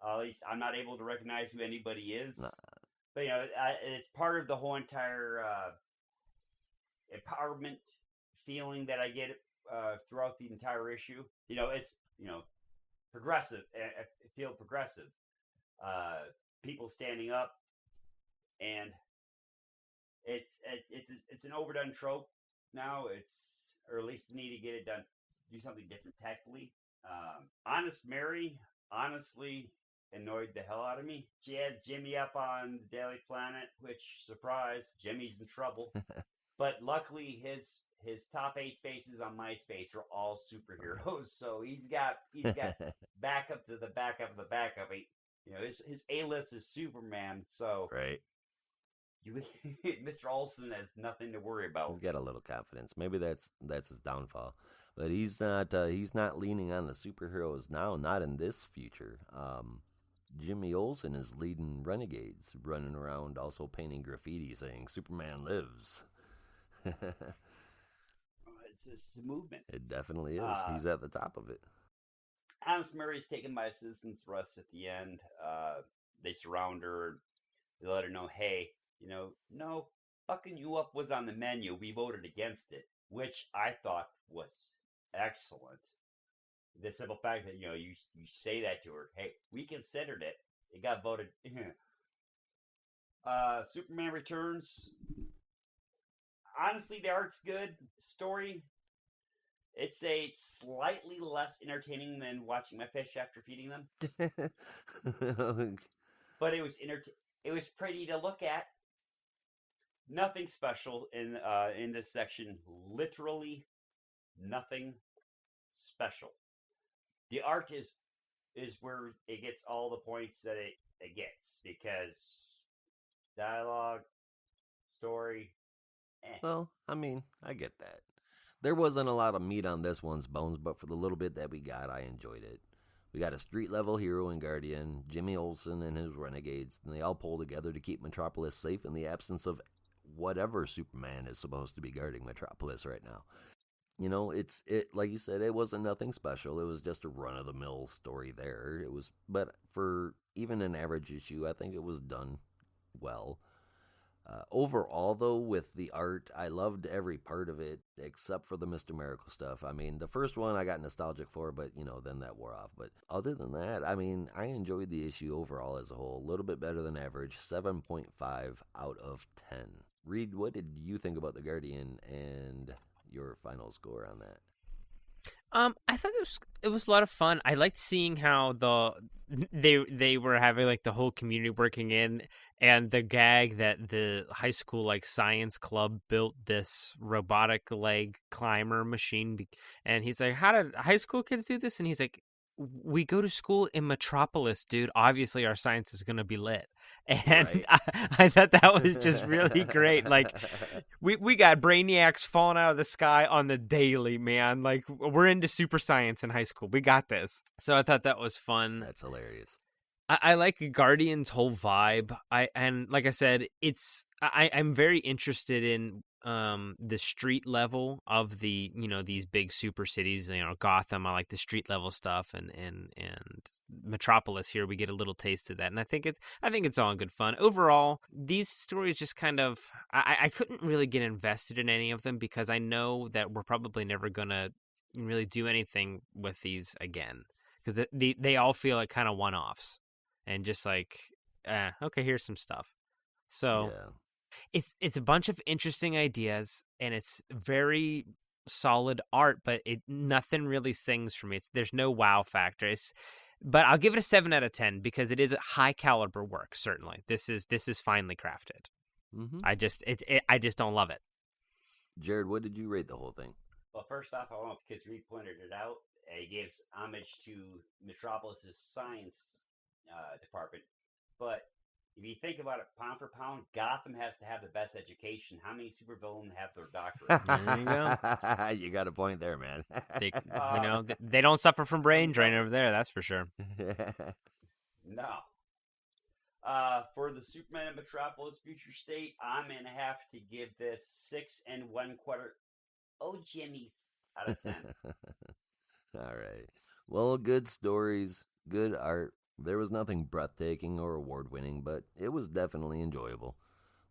At least I'm not able to recognize who anybody is. Nah. But it's part of the whole entire empowerment feeling that I get throughout the entire issue. It's progressive. I feel progressive. People standing up. And it's an overdone trope now. Or at least need to get it done. Do something different tactfully. Honest Mary honestly annoyed the hell out of me. She has Jimmy up on the Daily Planet, which, surprise, Jimmy's in trouble. But luckily his top 8 spaces on MySpace are all superheroes. So he's got backup to the backup of the backup. His A-list is Superman. So right. Mr. Olsen has nothing to worry about. He's got a little confidence. Maybe that's his downfall. But he's not leaning on the superheroes now, not in this future. Jimmy Olsen is leading renegades, running around also painting graffiti saying Superman lives. It's a movement. It definitely is. He's at the top of it. Honest Mary's taken by citizens' arrest at the end. They surround her. They let her know, hey, no, fucking you up was on the menu. We voted against it, which I thought was excellent. The simple fact that you say that to her, hey, we considered it. It got voted. Superman Returns. Honestly, the art's good. Story. It's a slightly less entertaining than watching my fish after feeding them. But it was It was pretty to look at. Nothing special in this section. Literally nothing special. The art is where it gets all the points that it gets, because dialogue, story. Well, I mean, I get that. There wasn't a lot of meat on this one's bones, but for the little bit that we got, I enjoyed it. We got a street-level hero and Guardian, Jimmy Olsen and his Renegades, and they all pull together to keep Metropolis safe in the absence of whatever Superman is supposed to be guarding Metropolis right now. It like you said, it wasn't nothing special. It was just a run-of-the-mill story there. But for even an average issue, I think it was done well. Overall, though, with the art, I loved every part of it except for the Mr. Miracle stuff. I mean, the first one I got nostalgic for, but, then that wore off. But other than that, I mean, I enjoyed the issue overall as a whole. A little bit better than average, 7.5 out of 10. Reed, what did you think about The Guardian and your final score on that? I thought it was a lot of fun. I liked seeing how they were having like the whole community working in, and the gag that the high school like science club built this robotic leg climber machine, and he's like, "How did high school kids do this?" And he's like, "We go to school in Metropolis, dude. Obviously, our science is gonna be lit." And Right. I thought that was just really great. Like, we got brainiacs falling out of the sky on the daily, man. Like, we're into super science in high school. We got this. So I thought that was fun. That's hilarious. I like Guardian's whole vibe. And like I said, I'm very interested in the street level of the these big super cities. Gotham. I like the street level stuff, and Metropolis. Here we get a little taste of that, and I think it's all in good fun. Overall, these stories just kind of I couldn't really get invested in any of them because I know that we're probably never gonna really do anything with these again, because they all feel like kind of one-offs. And just like, okay, here's some stuff. So yeah. it's a bunch of interesting ideas, and it's very solid art, but nothing really sings for me. There's no wow factor. But I'll give it a 7 out of 10 because it is high caliber work. Certainly, this is finely crafted. Mm-hmm. I just don't love it. Jared, what did you rate the whole thing? Well, first off, I want, because Reed pointed it out, it gives homage to Metropolis's science department. But if you think about it, pound for pound, Gotham has to have the best education. How many supervillains have their doctorate? There you go. You got a point there, man. They don't suffer from brain drain over there. That's for sure. No. For the Superman and Metropolis Future State, I'm gonna have to give this 6 1/4 Jimmies out of 10. All right. Well, good stories, good art. There was nothing breathtaking or award-winning, but it was definitely enjoyable.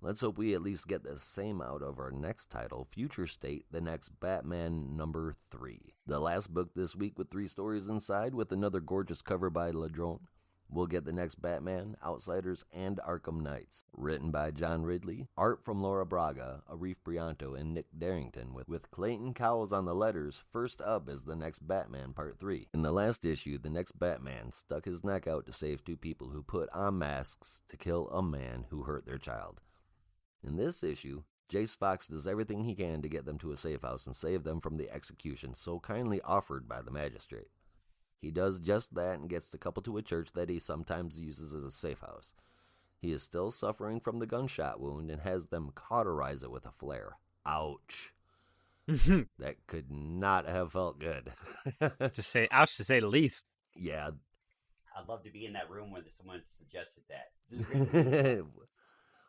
Let's hope we at least get the same out of our next title, Future State, the next Batman number 3. The last book this week with 3 stories inside, with another gorgeous cover by Ladrone. We'll get the next Batman, Outsiders, and Arkham Knights. Written by John Ridley. Art from Laura Braga, Arif Brianto, and Nick Darrington, with Clayton Cowles on the letters. First up is the next Batman Part 3. In the last issue, the next Batman stuck his neck out to save 2 people who put on masks to kill a man who hurt their child. In this issue, Jace Fox does everything he can to get them to a safe house and save them from the execution so kindly offered by the magistrate. He does just that and gets the couple to a church that he sometimes uses as a safe house. He is still suffering from the gunshot wound and has them cauterize it with a flare. Ouch. That could not have felt good. Ouch to say the least. Yeah. I'd love to be in that room when someone suggested that.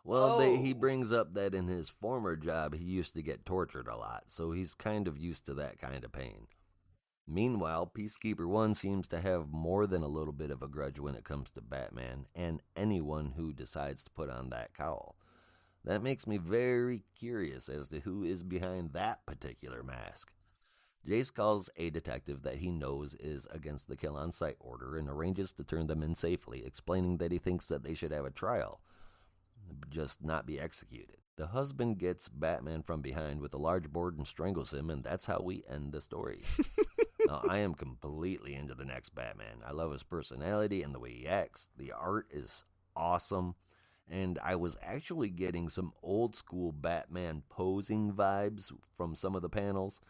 Well, he brings up that in his former job, he used to get tortured a lot, so he's kind of used to that kind of pain. Meanwhile, Peacekeeper 1 seems to have more than a little bit of a grudge when it comes to Batman and anyone who decides to put on that cowl. That makes me very curious as to who is behind that particular mask. Jace calls a detective that he knows is against the kill on sight order and arranges to turn them in safely, explaining that he thinks that they should have a trial, just not be executed. The husband gets Batman from behind with a large board and strangles him, and that's how we end the story. Now, I am completely into the next Batman. I love his personality and the way he acts. The art is awesome, and I was actually getting some old school Batman posing vibes from some of the panels.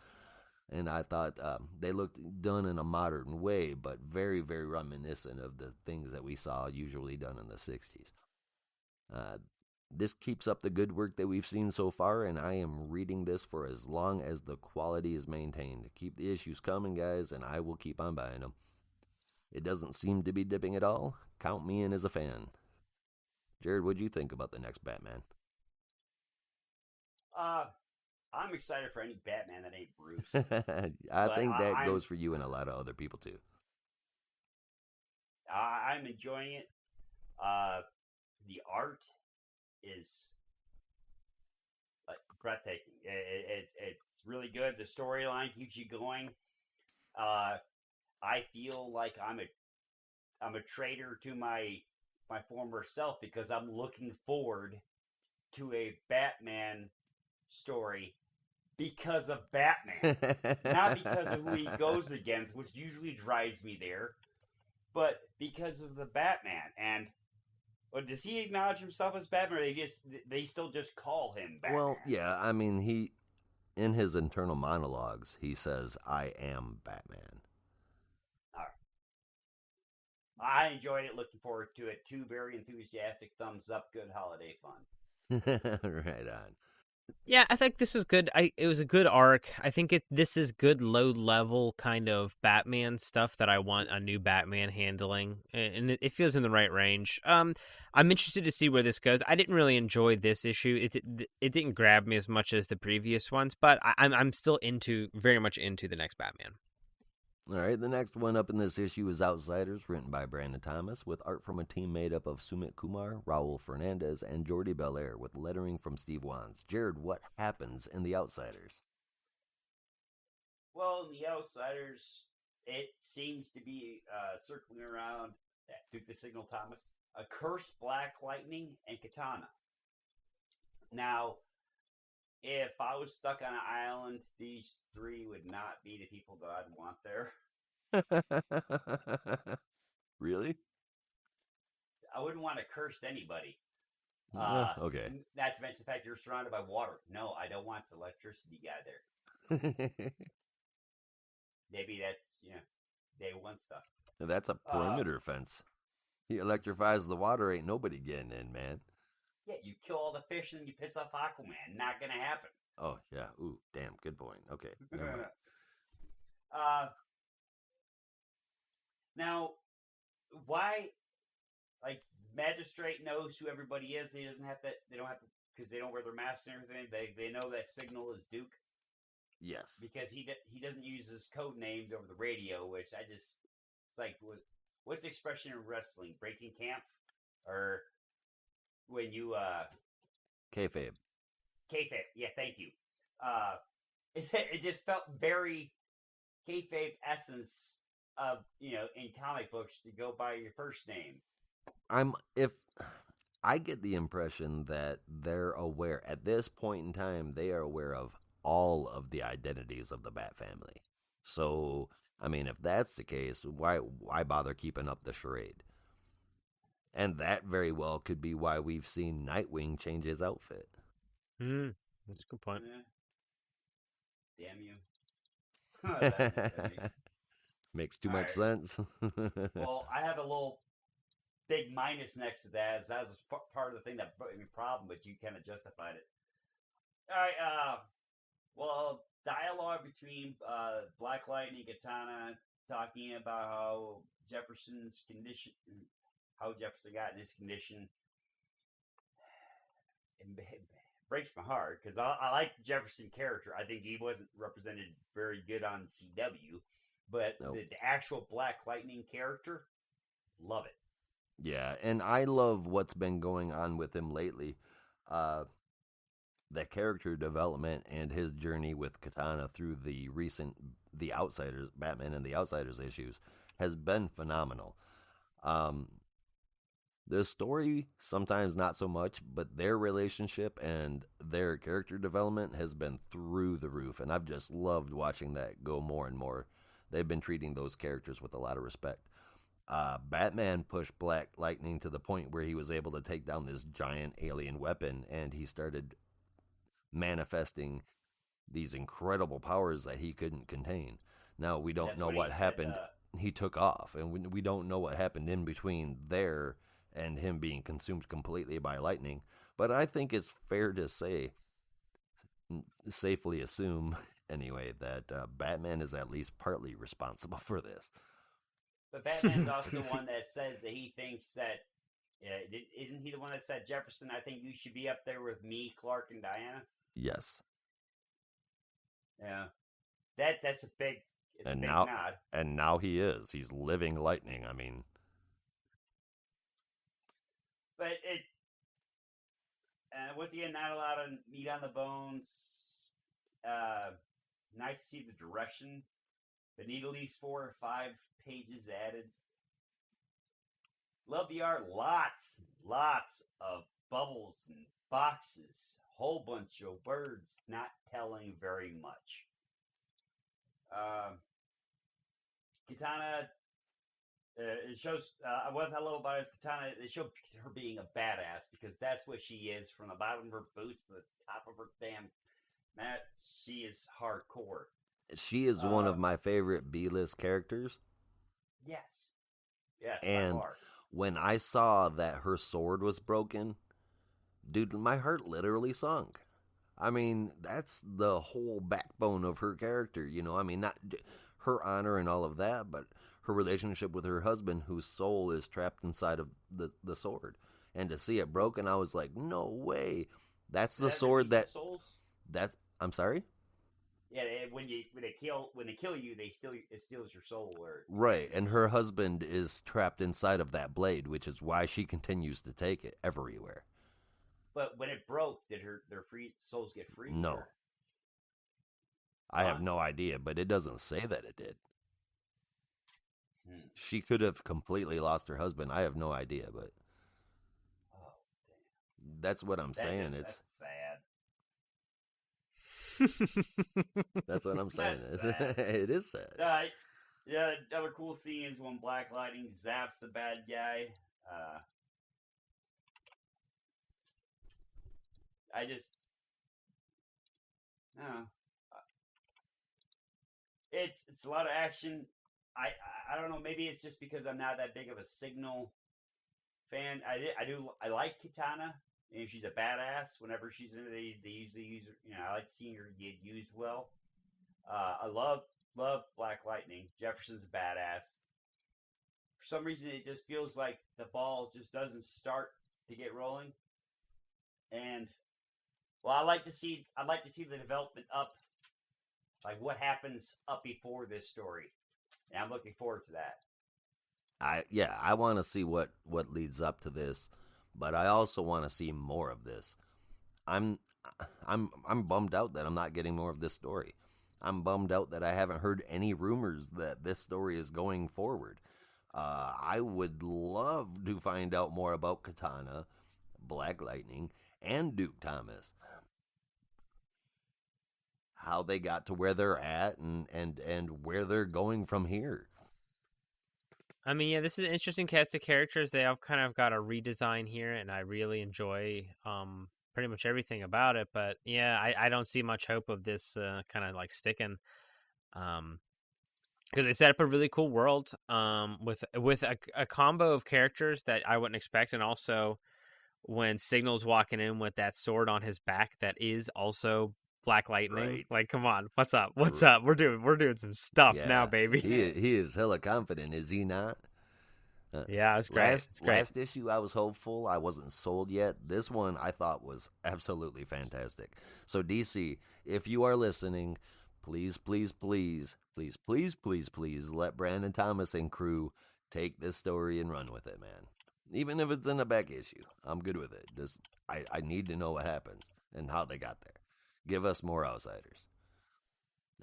And I thought they looked done in a modern way, but very, very reminiscent of the things that we saw usually done in the 60s. This keeps up the good work that we've seen so far, and I am reading this for as long as the quality is maintained. Keep the issues coming, guys, and I will keep on buying them. It doesn't seem to be dipping at all. Count me in as a fan. Jared, what'd you think about the next Batman? I'm excited for any Batman that ain't Bruce. I think that goes for you and a lot of other people, too. I'm enjoying it. The art is like breathtaking. It's really good. The storyline keeps you going. I feel like I'm a traitor to my former self because I'm looking forward to a Batman story because of Batman, not because of who he goes against, which usually drives me there, but because of the Batman. And does he acknowledge himself as Batman, or they still just call him Batman? Well, yeah, I mean, he in his internal monologues he says, "I am Batman." All right. I enjoyed it. Looking forward to it. 2 very enthusiastic thumbs up. Good holiday fun. Right on. Yeah, I think this is good. It was a good arc. I think this is good low level kind of Batman stuff that I want a new Batman handling, and it feels in the right range. I'm interested to see where this goes. I didn't really enjoy this issue. It didn't grab me as much as the previous ones, but I'm still very much into the next Batman. All right, the next one up in this issue is Outsiders, written by Brandon Thomas, with art from a team made up of Sumit Kumar, Raul Fernandez, and Jordi Belair, with lettering from Steve Wands. Jared, what happens in The Outsiders? Well, in The Outsiders, it seems to be circling around Duke the Signal Thomas, a cursed Black Lightning, and Katana. Now, if I was stuck on an island, these 3 would not be the people that I'd want there. Really? I wouldn't want to curse anybody. Okay. Not to mention the fact you're surrounded by water. No, I don't want the electricity guy there. Maybe that's, day 1 stuff. That's a perimeter fence. He electrifies the water, ain't nobody getting in, man. Yeah, you kill all the fish and then you piss off Aquaman. Not gonna happen. Oh, yeah. Ooh, damn, good point. Okay, never mind. Now, why, Magistrate knows who everybody is. They don't have to, because they don't wear their masks and everything. They know that Signal is Duke. Yes. Because he doesn't use his code names over the radio, which it's like, what's the expression in wrestling? Breaking camp? Or when you, Kayfabe. Kayfabe, yeah, thank you. It just felt very kayfabe essence of, in comic books to go by your first name. I get the impression that they're aware, at this point in time, they are aware of all of the identities of the Bat family. So, I mean, if that's the case, why bother keeping up the charade? And that very well could be why we've seen Nightwing change his outfit. That's a good point. Damn you. Makes too much sense. Well, I have a little big minus next to that. As that was part of the thing that brought me a problem, but you kind of justified it. All right. Well, dialogue between Black Lightning and Katana talking about how Jefferson got in this condition. It breaks my heart because I like Jefferson's character. I think he wasn't represented very good on CW, but the actual Black Lightning character, love it. Yeah, and I love what's been going on with him lately. The character development and his journey with Katana through the the Outsiders, Batman and the Outsiders issues, has been phenomenal. The story, sometimes not so much, but their relationship and their character development has been through the roof, and I've just loved watching that go more and more. They've been treating those characters with a lot of respect. Batman pushed Black Lightning to the point where he was able to take down this giant alien weapon, and he started manifesting these incredible powers that he couldn't contain. Now, we don't know what happened. He took off, and we don't know what happened in between there and him being consumed completely by lightning. But I think it's fair to say, safely assume, anyway, that Batman is at least partly responsible for this. But Batman's also the one that says that he thinks that, isn't he the one that said, Jefferson, I think you should be up there with me, Clark, and Diana? Yes. Yeah. That's a big, nod. And now he is. He's living lightning. I mean... But once again, not a lot of meat on the bones. Nice to see the direction. The need at least 4 or 5 pages added. Love the art. Lots of bubbles and boxes. Whole bunch of words not telling very much. Katana... it shows what I love about it is Katana. They show her being a badass because that's what she is, from the bottom of her boots to the top of her damn mat. She is hardcore. She is one of my favorite B-list characters. Yes. Yes. And when I saw that her sword was broken, dude, my heart literally sunk. I mean, that's the whole backbone of her character. You know, I mean, not her honor and all of that, but her relationship with her husband, whose soul is trapped inside of the sword. And to see it broken, I was like, no way. That's the sword that... That's... I'm sorry? Yeah, when they kill you, it steals your soul. Right, and her husband is trapped inside of that blade, which is why she continues to take it everywhere. But when it broke, did their souls get free? No. Or? I have no idea, but it doesn't say that it did. She could have completely lost her husband. I have no idea, but that's what I'm saying. That's sad. That's what I'm saying. It is sad. Yeah, another cool scene is when Black Lightning zaps the bad guy. It's a lot of action. I don't know. Maybe it's just because I'm not that big of a Signal fan. I like Katana. And she's a badass. Whenever she's in it, they usually use her. You know, I like seeing her get used well. I love Black Lightning. Jefferson's a badass. For some reason, it just feels like the ball just doesn't start to get rolling. And I'd like to see the development up, like what happens up before this story. And I'm looking forward to that. I want to see what leads up to this, but I also want to see more of this. I'm bummed out that I'm not getting more of this story. I'm bummed out that I haven't heard any rumors that this story is going forward. I would love to find out more about Katana, Black Lightning, and Duke Thomas. How they got to where they're at and where they're going from here. I mean, yeah, this is an interesting cast of characters. They all kind of got a redesign here, and I really enjoy pretty much everything about it. But yeah, I don't see much hope of this kind of like sticking. Because they set up a really cool world with a combo of characters that I wouldn't expect, and also when Signal's walking in with that sword on his back that is also Black Lightning. Right. Like, come on, what's up? What's up? We're doing some stuff now, baby. He is hella confident, is he not? Yeah, it's great. Last issue, I was hopeful. I wasn't sold yet. This one, I thought was absolutely fantastic. So, DC, if you are listening, please, please, please, please, please, please, please let Brandon Thomas and crew take this story and run with it, man. Even if it's in a back issue, I'm good with it. Just I need to know what happens and how they got there. Give us more Outsiders.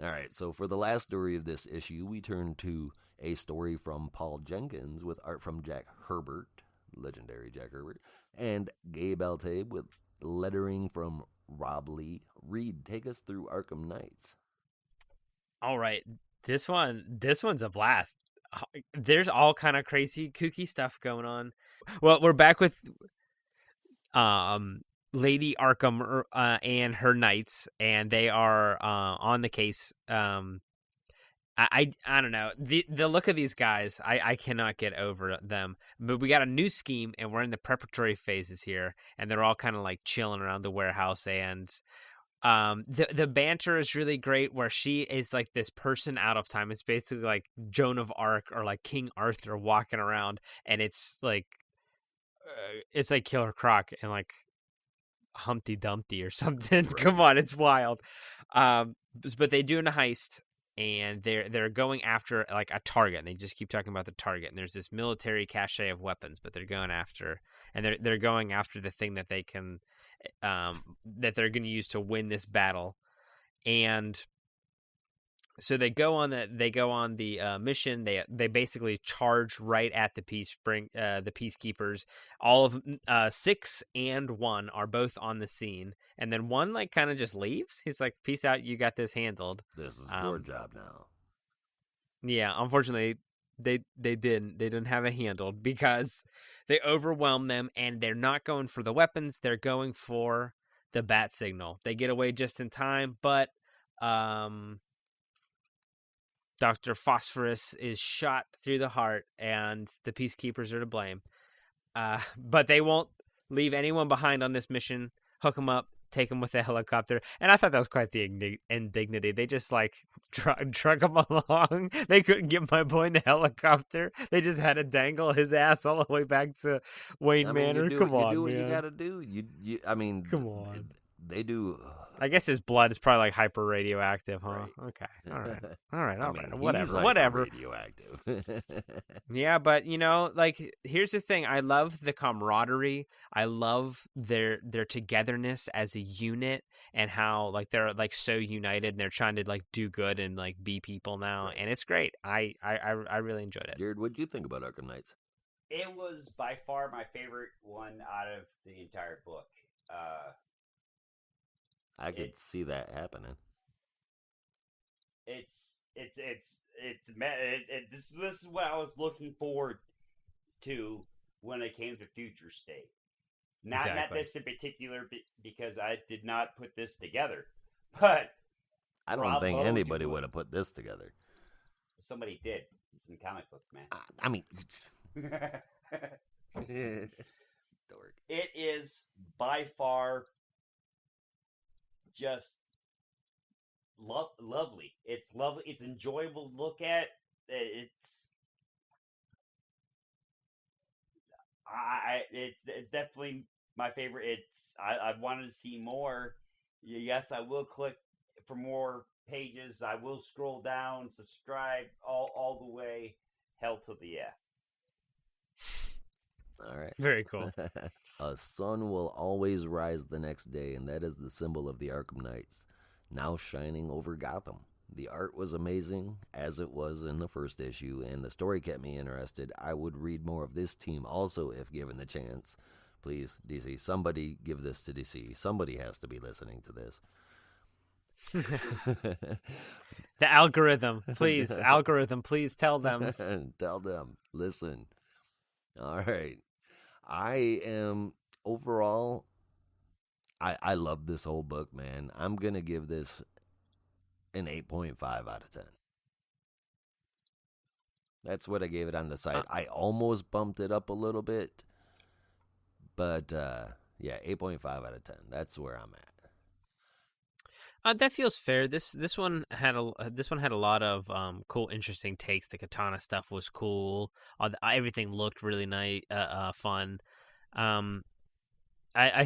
All right, so for the last story of this issue, we turn to a story from Paul Jenkins with art from Jack Herbert, legendary Jack Herbert, and Gabe Altabe with lettering from Rob Lee. Reed, take us through Arkham Knights. All right, this one's a blast. There's all kind of crazy, kooky stuff going on. Well, we're back with Lady Arkham and her knights, and they are on the case. I don't know, the look of these guys. I cannot get over them. But we got a new scheme, and we're in the preparatory phases here, and they're all kind of like chilling around the warehouse. And the banter is really great, where she is like this person out of time. It's basically like Joan of Arc or like King Arthur walking around, and it's like Killer Croc and like Humpty Dumpty or something. Right. Come on, it's wild. But they do a heist, and they're going after like a target, and they just keep talking about the target. And there's this military cache of weapons, but they're going after, and they're going after the thing that they can, that they're going to use to win this battle. And so they go on the mission. They basically charge right at the the peacekeepers. All of 6 and 1 are both on the scene, and then 1 like kind of just leaves. He's like, "Peace out, you got this handled. This is your job now." Yeah, unfortunately, they didn't have it handled because they overwhelm them, and they're not going for the weapons. They're going for the bat signal. They get away just in time, but Dr. Phosphorus is shot through the heart, and the peacekeepers are to blame. But they won't leave anyone behind on this mission. Hook them up, take them with the helicopter. And I thought that was quite the indignity. They just like drug him along. They couldn't get my boy in the helicopter. They just had to dangle his ass all the way back to Wayne Manor. Come on, you do what man. you gotta do. You I mean, come on. They do. I guess his blood is probably like hyper radioactive, huh? Right. Okay. All right. I mean, Whatever. Radioactive. Yeah, but like here's the thing. I love the camaraderie. I love their togetherness as a unit, and how like they're like so united, and they're trying to like do good and like be people now, Right. and it's great. I really enjoyed it. Jared, what'd you think about Arkham Knights? It was by far my favorite one out of the entire book. I could see that happening. This is what I was looking forward to when it came to Future State. Not this in particular, because I did not put this together, but I don't think anybody would have put this together. Somebody did. It's in comic book, man. I mean, dork. It is by far just lovely. It's lovely. It's enjoyable to look at. It's definitely my favorite. I wanted to see more. Yes, I will click for more pages. I will scroll down, subscribe all the way. Hell to the yeah. All right. Very cool. A sun will always rise the next day, and that is the symbol of the Arkham Knights, now shining over Gotham. The art was amazing, as it was in the first issue, and the story kept me interested. I would read more of this team also if given the chance. Please, DC, somebody give this to DC. Somebody has to be listening to this. The algorithm, please. Algorithm, please tell them. Tell them. Listen. All right. I am overall, I love this whole book, man. I'm going to give this an 8.5 out of 10. That's what I gave it on the site. I almost bumped it up a little bit, but yeah, 8.5 out of 10. That's where I'm at. That feels fair. This one had a lot of cool, interesting takes. The katana stuff was cool. Everything looked really nice, fun. I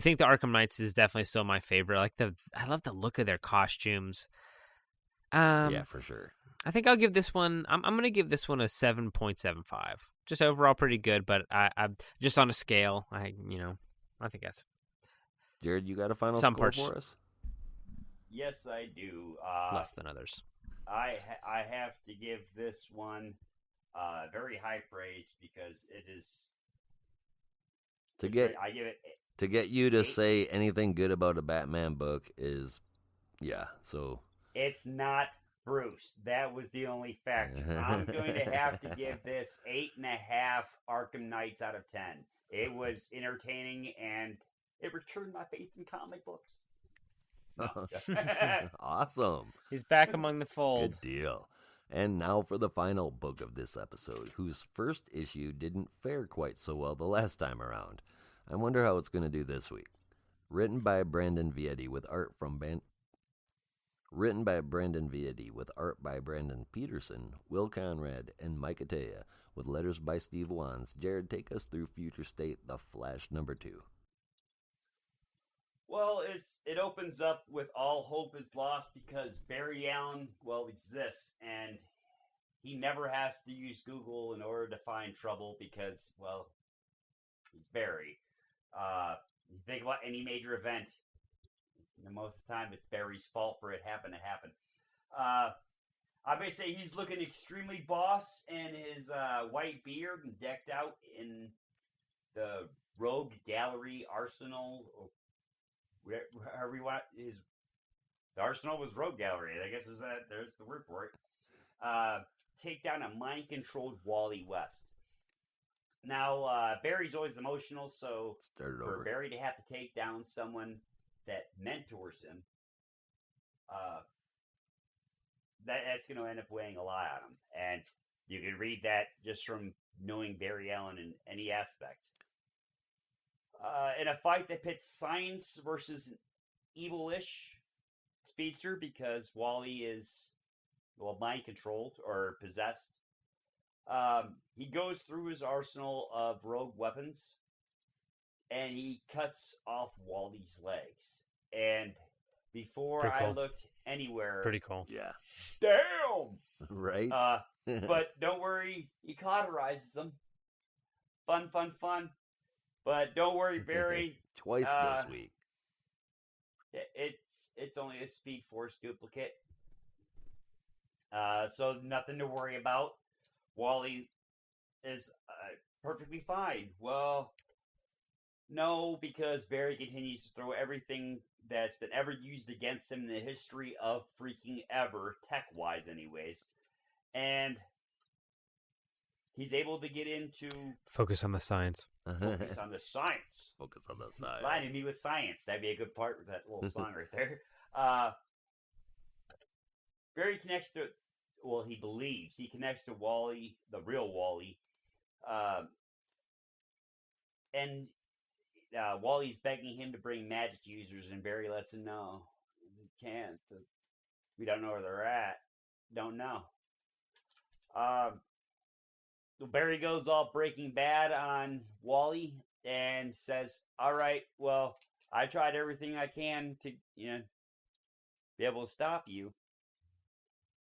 think the Arkham Knights is definitely still my favorite. I love the look of their costumes. Yeah, for sure. I think I'll give this one. I'm gonna give this one a 7.75. Just overall pretty good, but I just on a scale. I think that's. Jared, you got a final Some score parts for us? Yes, I do. Less than others. I have to give this one very high praise because it is. To get I give it to get you to 8. say anything good about a Batman book is, yeah. So It's not Bruce. That was the only factor. I'm going to have to give this 8.5 Arkham Knights out of 10. It was entertaining and it returned my faith in comic books. No. Awesome. He's back among the fold. Good deal. And now for the final book of this episode, whose first issue didn't fare quite so well the last time around. I wonder how it's going to do this week. Written by Brandon Vietti with art by Brandon Peterson, Will Conrad, and Mike Ataya, with letters by Steve Wands. Jared, take us through Future State, The Flash #2. Well, it opens up with all hope is lost because Barry Allen, exists, and he never has to use Google in order to find trouble because, he's Barry. You think about any major event, most of the time it's Barry's fault for it happen to happen. I may say he's looking extremely boss in his white beard and decked out in the Rogue Gallery Arsenal. However you want the Arsenal was Rogue Gallery. I guess there's the word for it. Take down a mind-controlled Wally West. Now, Barry's always emotional, so for Barry to have to take down someone that mentors him, that's going to end up weighing a lot on him. And you can read that just from knowing Barry Allen in any aspect. In a fight that pits science versus an evil-ish speedster because Wally is, mind-controlled or possessed. He goes through his arsenal of rogue weapons, and he cuts off Wally's legs. And before Pretty cool. I looked anywhere... Pretty cool. Yeah. Damn! Right? But don't worry, he cauterizes them. Fun. But don't worry, Barry. Twice this week. It's only a Speed Force duplicate. So nothing to worry about. Wally is perfectly fine. Well, no, because Barry continues to throw everything that's been ever used against him in the history of freaking ever, tech-wise anyways. And he's able to get into... Focus on the science. Focus on the science. Focus on the science. Lining me with science. That'd be a good part of that little song right there. Barry connects to... Well, he believes he connects to Wally, the real Wally. And Wally's begging him to bring magic users, and Barry lets him know. We can't. We don't know where they're at. Don't know. Barry goes all Breaking Bad on Wally and says, all right, well, I tried everything I can to, be able to stop you.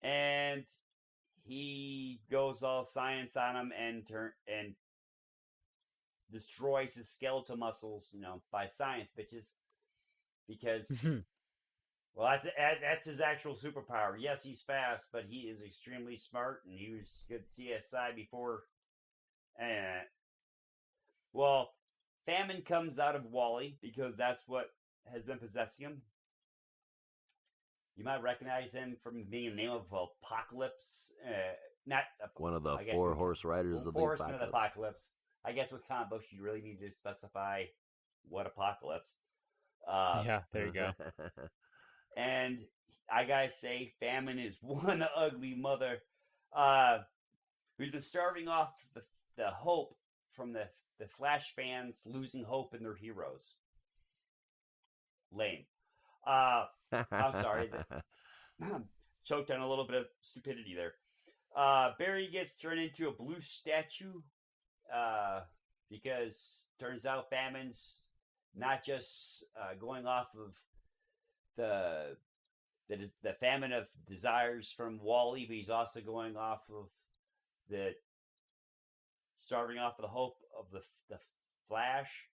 And he goes all science on him and destroys his skeletal muscles, by science, bitches. Because, that's his actual superpower. Yes, he's fast, but he is extremely smart, and he was good CSI before. Famine comes out of Wally because that's what has been possessing him. You might recognize him from being the name of Apocalypse. Not one of the four horse riders of the Apocalypse. Horsemen of the Apocalypse. I guess with comic books, you really need to specify what Apocalypse. Yeah, there you go. And I gotta say, Famine is one ugly mother who's been starving off the hope from the Flash fans losing hope in their heroes. Lame. I'm sorry. Choked on a little bit of stupidity there. Barry gets turned into a blue statue because turns out Famine's not just going off of the famine of desires from Wally, but he's also going off of the starving off of the hope of the Flash.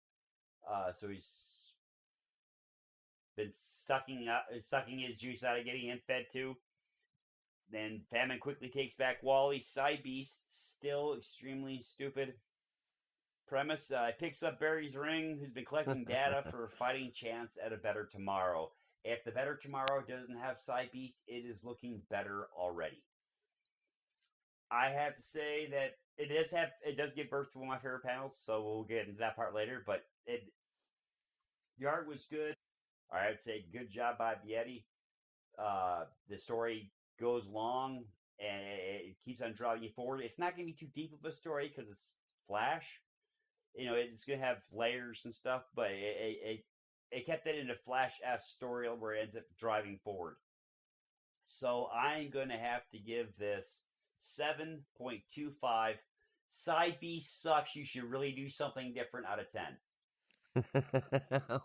So he's been sucking his juice out of getting him fed too. Then Famine quickly takes back Wally. Side Beast, still extremely stupid. Premise, picks up Barry's ring, who's been collecting data for a fighting chance at a better tomorrow. If the better tomorrow doesn't have Side Beast, it is looking better already. I have to say that it does give birth to one of my favorite panels, so we'll get into that part later, but the art was good. I would say good job by Bietti. The story goes long and it keeps on driving you forward. It's not going to be too deep of a story because it's Flash. It's going to have layers and stuff, but it kept it in a Flash-esque story where it ends up driving forward. So I'm going to have to give this 7.25. Side B sucks. You should really do something different out of 10.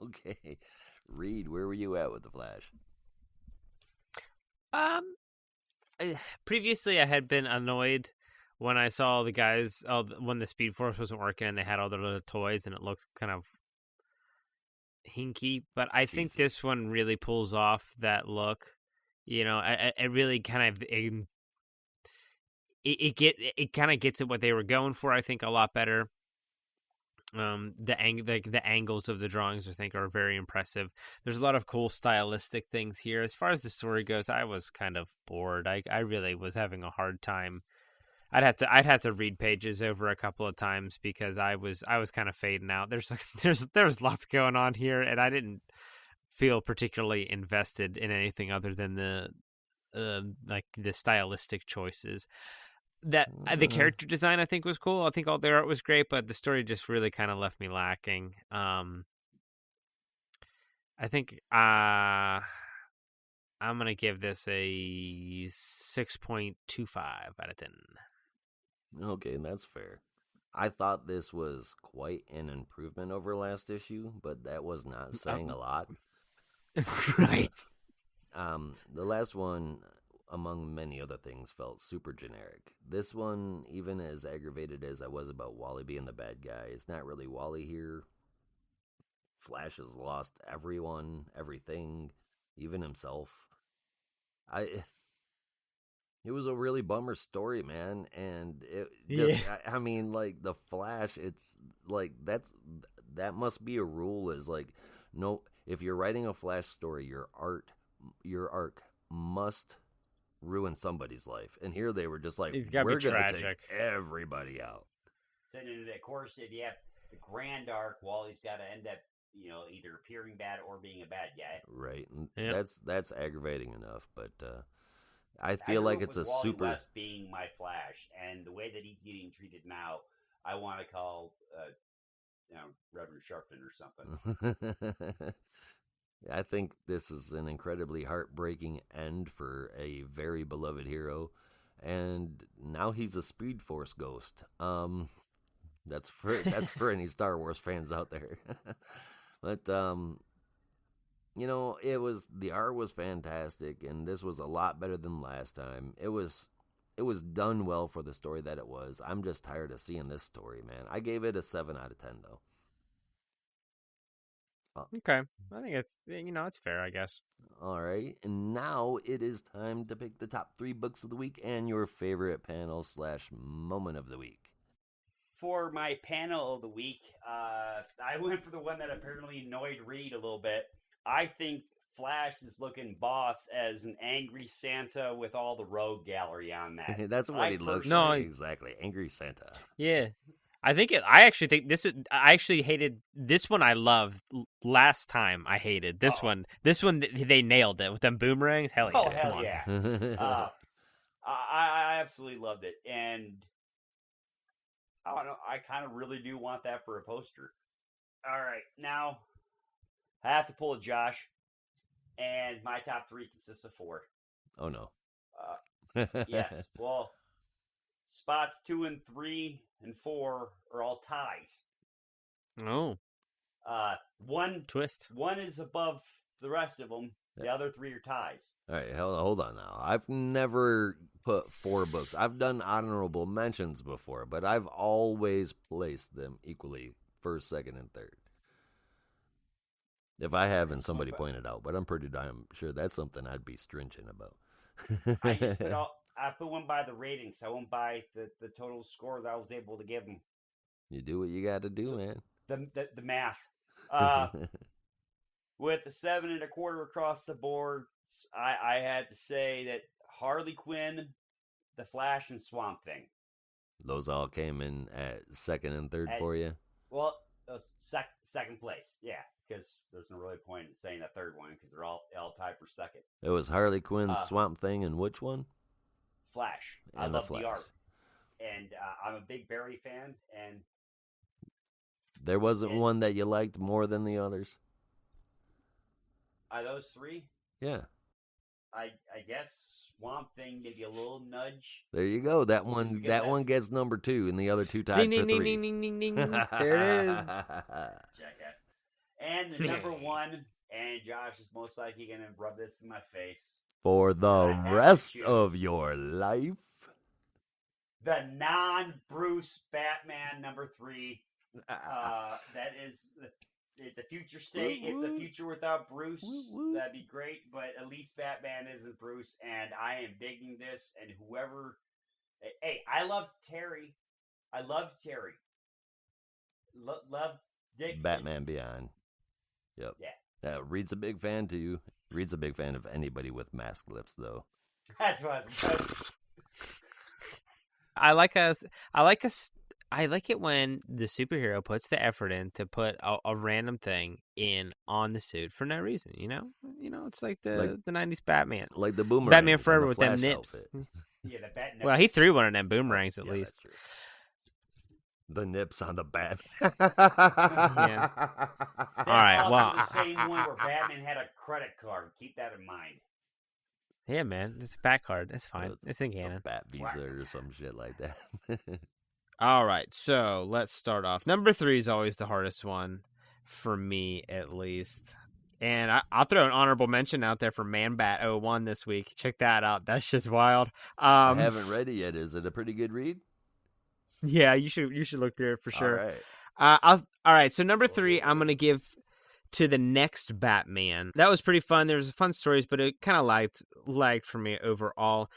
Okay. Reed, where were you at with the Flash? Previously I had been annoyed when I saw the guys, when the Speed Force wasn't working and they had all their little toys and it looked kind of hinky, but I think this one really pulls off that look. It really kind of it kind of gets at what they were going for. I think a lot better. The angles of the drawings I think are very impressive. There's a lot of cool stylistic things here. As far as the story goes, I was kind of bored. I really was having a hard time. I'd have to read pages over a couple of times because I was kind of fading out. There's lots going on here, and I didn't feel particularly invested in anything other than the stylistic choices. That the character design I think was cool. I think all the art was great, but the story just really kind of left me lacking. I think I'm gonna give this a 6.25 out of 10. Okay, that's fair. I thought this was quite an improvement over last issue, but that was not saying a lot. Right. The last one, among many other things, felt super generic. This one, even as aggravated as I was about Wally being the bad guy, it's not really Wally here. Flash has lost everyone, everything, even himself. It was a really bummer story, man, and it just, I mean, like, the Flash, it's, like, that must be a rule, is, like, no, if you're writing a Flash story, your arc must ruin somebody's life, and here they were just like, we're gonna take everybody out. So, of course, if you have the grand arc, Wally's got to end up, either appearing bad or being a bad guy. Right, and that's aggravating enough, but I feel like it's a Wally super West being my Flash, and the way that he's getting treated now, I want to call Reverend Sharpton or something. I think this is an incredibly heartbreaking end for a very beloved hero, and now he's a Speed Force ghost. That's for any Star Wars fans out there. But the art was fantastic, and this was a lot better than last time. It was done well for the story that it was. I'm just tired of seeing this story, man. I gave it a 7 out of 10, though. Okay. I think it's fair, I guess. All right. And now it is time to pick the top 3 books of the week and your favorite panel / moment of the week. For my panel of the week, I went for the one that apparently annoyed Reed a little bit. I think Flash is looking boss as an angry Santa with all the rogue gallery on that. That's what he looks like. Exactly. Angry Santa. Yeah. I actually think I actually hated this one. I loved last time. I hated this one. This one, they nailed it with them boomerangs. Hell yeah. Oh, hell yeah. I absolutely loved it. And I don't know. I kind of really do want that for a poster. All right. Now, I have to pull a Josh. And my top 3 consists of 4. Oh, no. Yes. Well, spots 2 and 3 and 4 are all ties. Oh. One twist. One is above the rest of them. The other 3 are ties. All right, hold on now. I've never put 4 books. I've done honorable mentions before, but I've always placed them equally first, second, and third. If I haven't, somebody pointed out, but I'm pretty damn sure that's something I'd be stringent about. I just I put one by the ratings. I went by the total score that I was able to give them. You do what you got to do, man. The math. With the 7.25 across the board, I had to say that Harley Quinn, The Flash, and Swamp Thing. Those all came in at second and third for you? Well, second place, yeah, because there's no really point in saying a third one because they're all tied for second. It was Harley Quinn, Swamp Thing, and which one? Flash. And I love Flash. the art. And I'm a big Barry fan. And there wasn't one that you liked more than the others? Are those three? Yeah. I guess Swamp Thing give you a little nudge. There you go. That one gets number 2, and the other two tied for 3. Ding, ding, ding, ding, ding. There it is. Jackass. And the number 1, and Josh is most likely going to rub this in my face. For the rest of your life. The non-Bruce Batman number 3. That is... It's a future state. It's a future without Bruce. That'd be great, but at least Batman isn't Bruce, and I am digging this. And whoever, hey, I loved Terry. Loved Dick. Batman Beyond. Yep. Yeah. Reed's a big fan too. Reed's a big fan of anybody with mask lips, though. That's what I was. I like it when the superhero puts the effort in to put a random thing on the suit for no reason. You know, it's like the 90s Batman, like the boomerang. Batman Forever with them nips. Yeah, the bat nips. Well, he threw one of them boomerangs at least. That's true. The nips on the bat. Yeah. That's all right. Also the same one where Batman had a credit card. Keep that in mind. Yeah, man, it's a bat card. It's fine. It's in canon. Bat Visa or some shit like that. All right, so let's start off. Number 3 is always the hardest one, for me at least. And I'll throw an honorable mention out there for Man-Bat 01 this week. Check that out. That shit's wild. I haven't read it yet. Is it a pretty good read? Yeah, you should look through it for sure. All right. All right, so number 3, I'm going to give to the next Batman. That was pretty fun. There was fun stories, but it kind of lagged for me overall.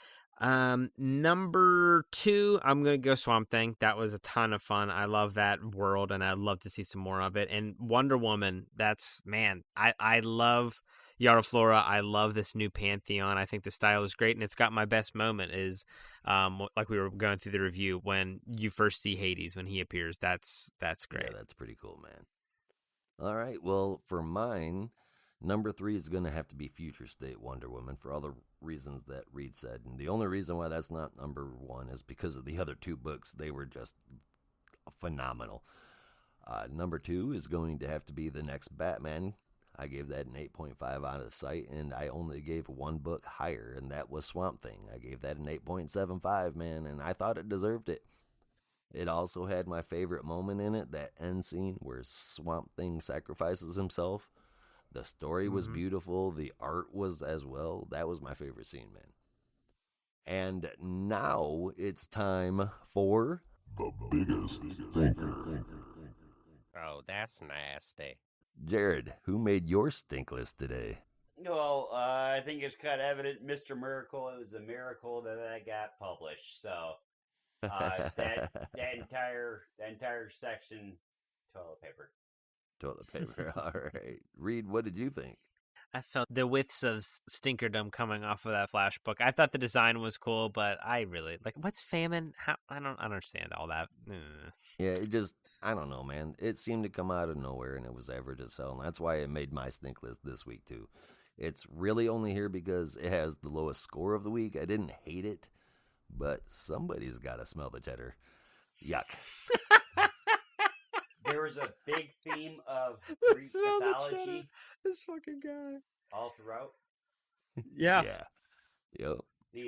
Number 2, I'm gonna go Swamp Thing. That was a ton of fun. I love that world, and I'd love to see some more of it. And Wonder Woman, I love Yara Flora. I love this new Pantheon. I think the style is great, and it's got my best moment is, like we were going through the review, when you first see Hades, when he appears. That's great. Yeah, that's pretty cool, man. All right, well, for mine, number 3 is going to have to be Future State Wonder Woman for all the reasons that Reed said. And the only reason why that's not number 1 is because of the other 2 books. They were just phenomenal. Number 2 is going to have to be The Next Batman. I gave that an 8.5 out of sight, and I only gave one book higher, and that was Swamp Thing. I gave that an 8.75, man, and I thought it deserved it. It also had my favorite moment in it, that end scene where Swamp Thing sacrifices himself. The story was beautiful. The art was as well. That was my favorite scene, man. And now it's time for the biggest stinker. Oh, that's nasty. Jared, who made your stink list today? Well, I think it's kind of evident, Mr. Miracle. It was a miracle that got published. So that entire section, toilet paper. Toilet paper. All right. Reed, what did you think? I felt the whiffs of stinkerdom coming off of that Flash book. I thought the design was cool, but I really what's famine? I don't understand all that. Yeah, it just, I don't know, man. It seemed to come out of nowhere, and it was average as hell, and that's why it made my stink list this week too. It's really only here because it has the lowest score of the week. I didn't hate it, but somebody's got to smell the cheddar. Yuck. There was a big theme of Greek mythology. This fucking guy. All throughout. Yeah. Yep.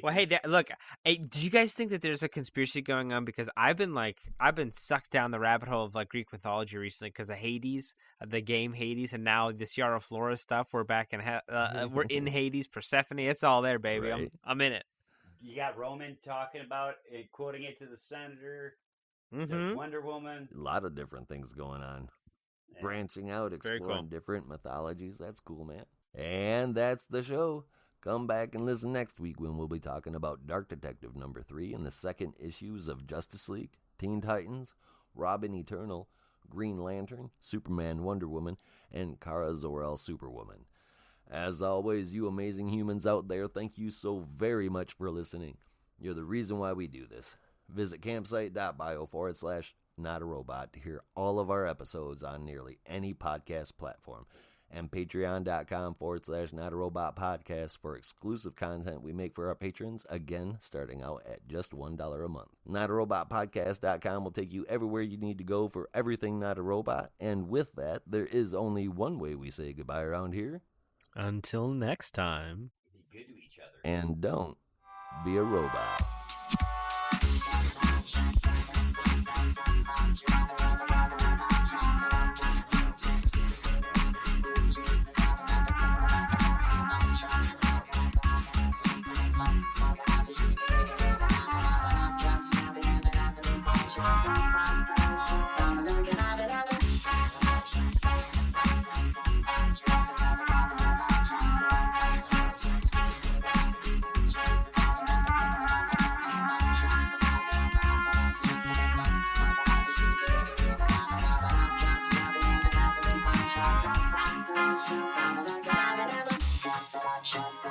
Well, hey, look. Hey, do you guys think that there's a conspiracy going on? Because I've been sucked down the rabbit hole of Greek mythology recently because of Hades, the game Hades, and now this Yara Flora stuff. We're back in we're in Hades, Persephone. It's all there, baby. Right. I'm in it. You got Roman talking about it, quoting it to the senator. Mm-hmm. Wonder Woman. A lot of different things going on. Yeah. Branching out, Very exploring cool. different mythologies. That's cool, man. And that's the show. Come back and listen next week when we'll be talking about Dark Detective number 3 and the second issues of Justice League, Teen Titans, Robin Eternal, Green Lantern, Superman, Wonder Woman, and Kara Zor-El Superwoman. As always, you amazing humans out there, thank you so very much for listening. You're the reason why we do this. Visit campsite.bio/notarobot to hear all of our episodes on nearly any podcast platform. And patreon.com/notarobotpodcasts for exclusive content we make for our patrons, again, starting out at just $1 a month. notarobotpodcast.com will take you everywhere you need to go for everything not a robot. And with that, there is only one way we say goodbye around here. Until next time. Be good to each other. And don't be a robot. Just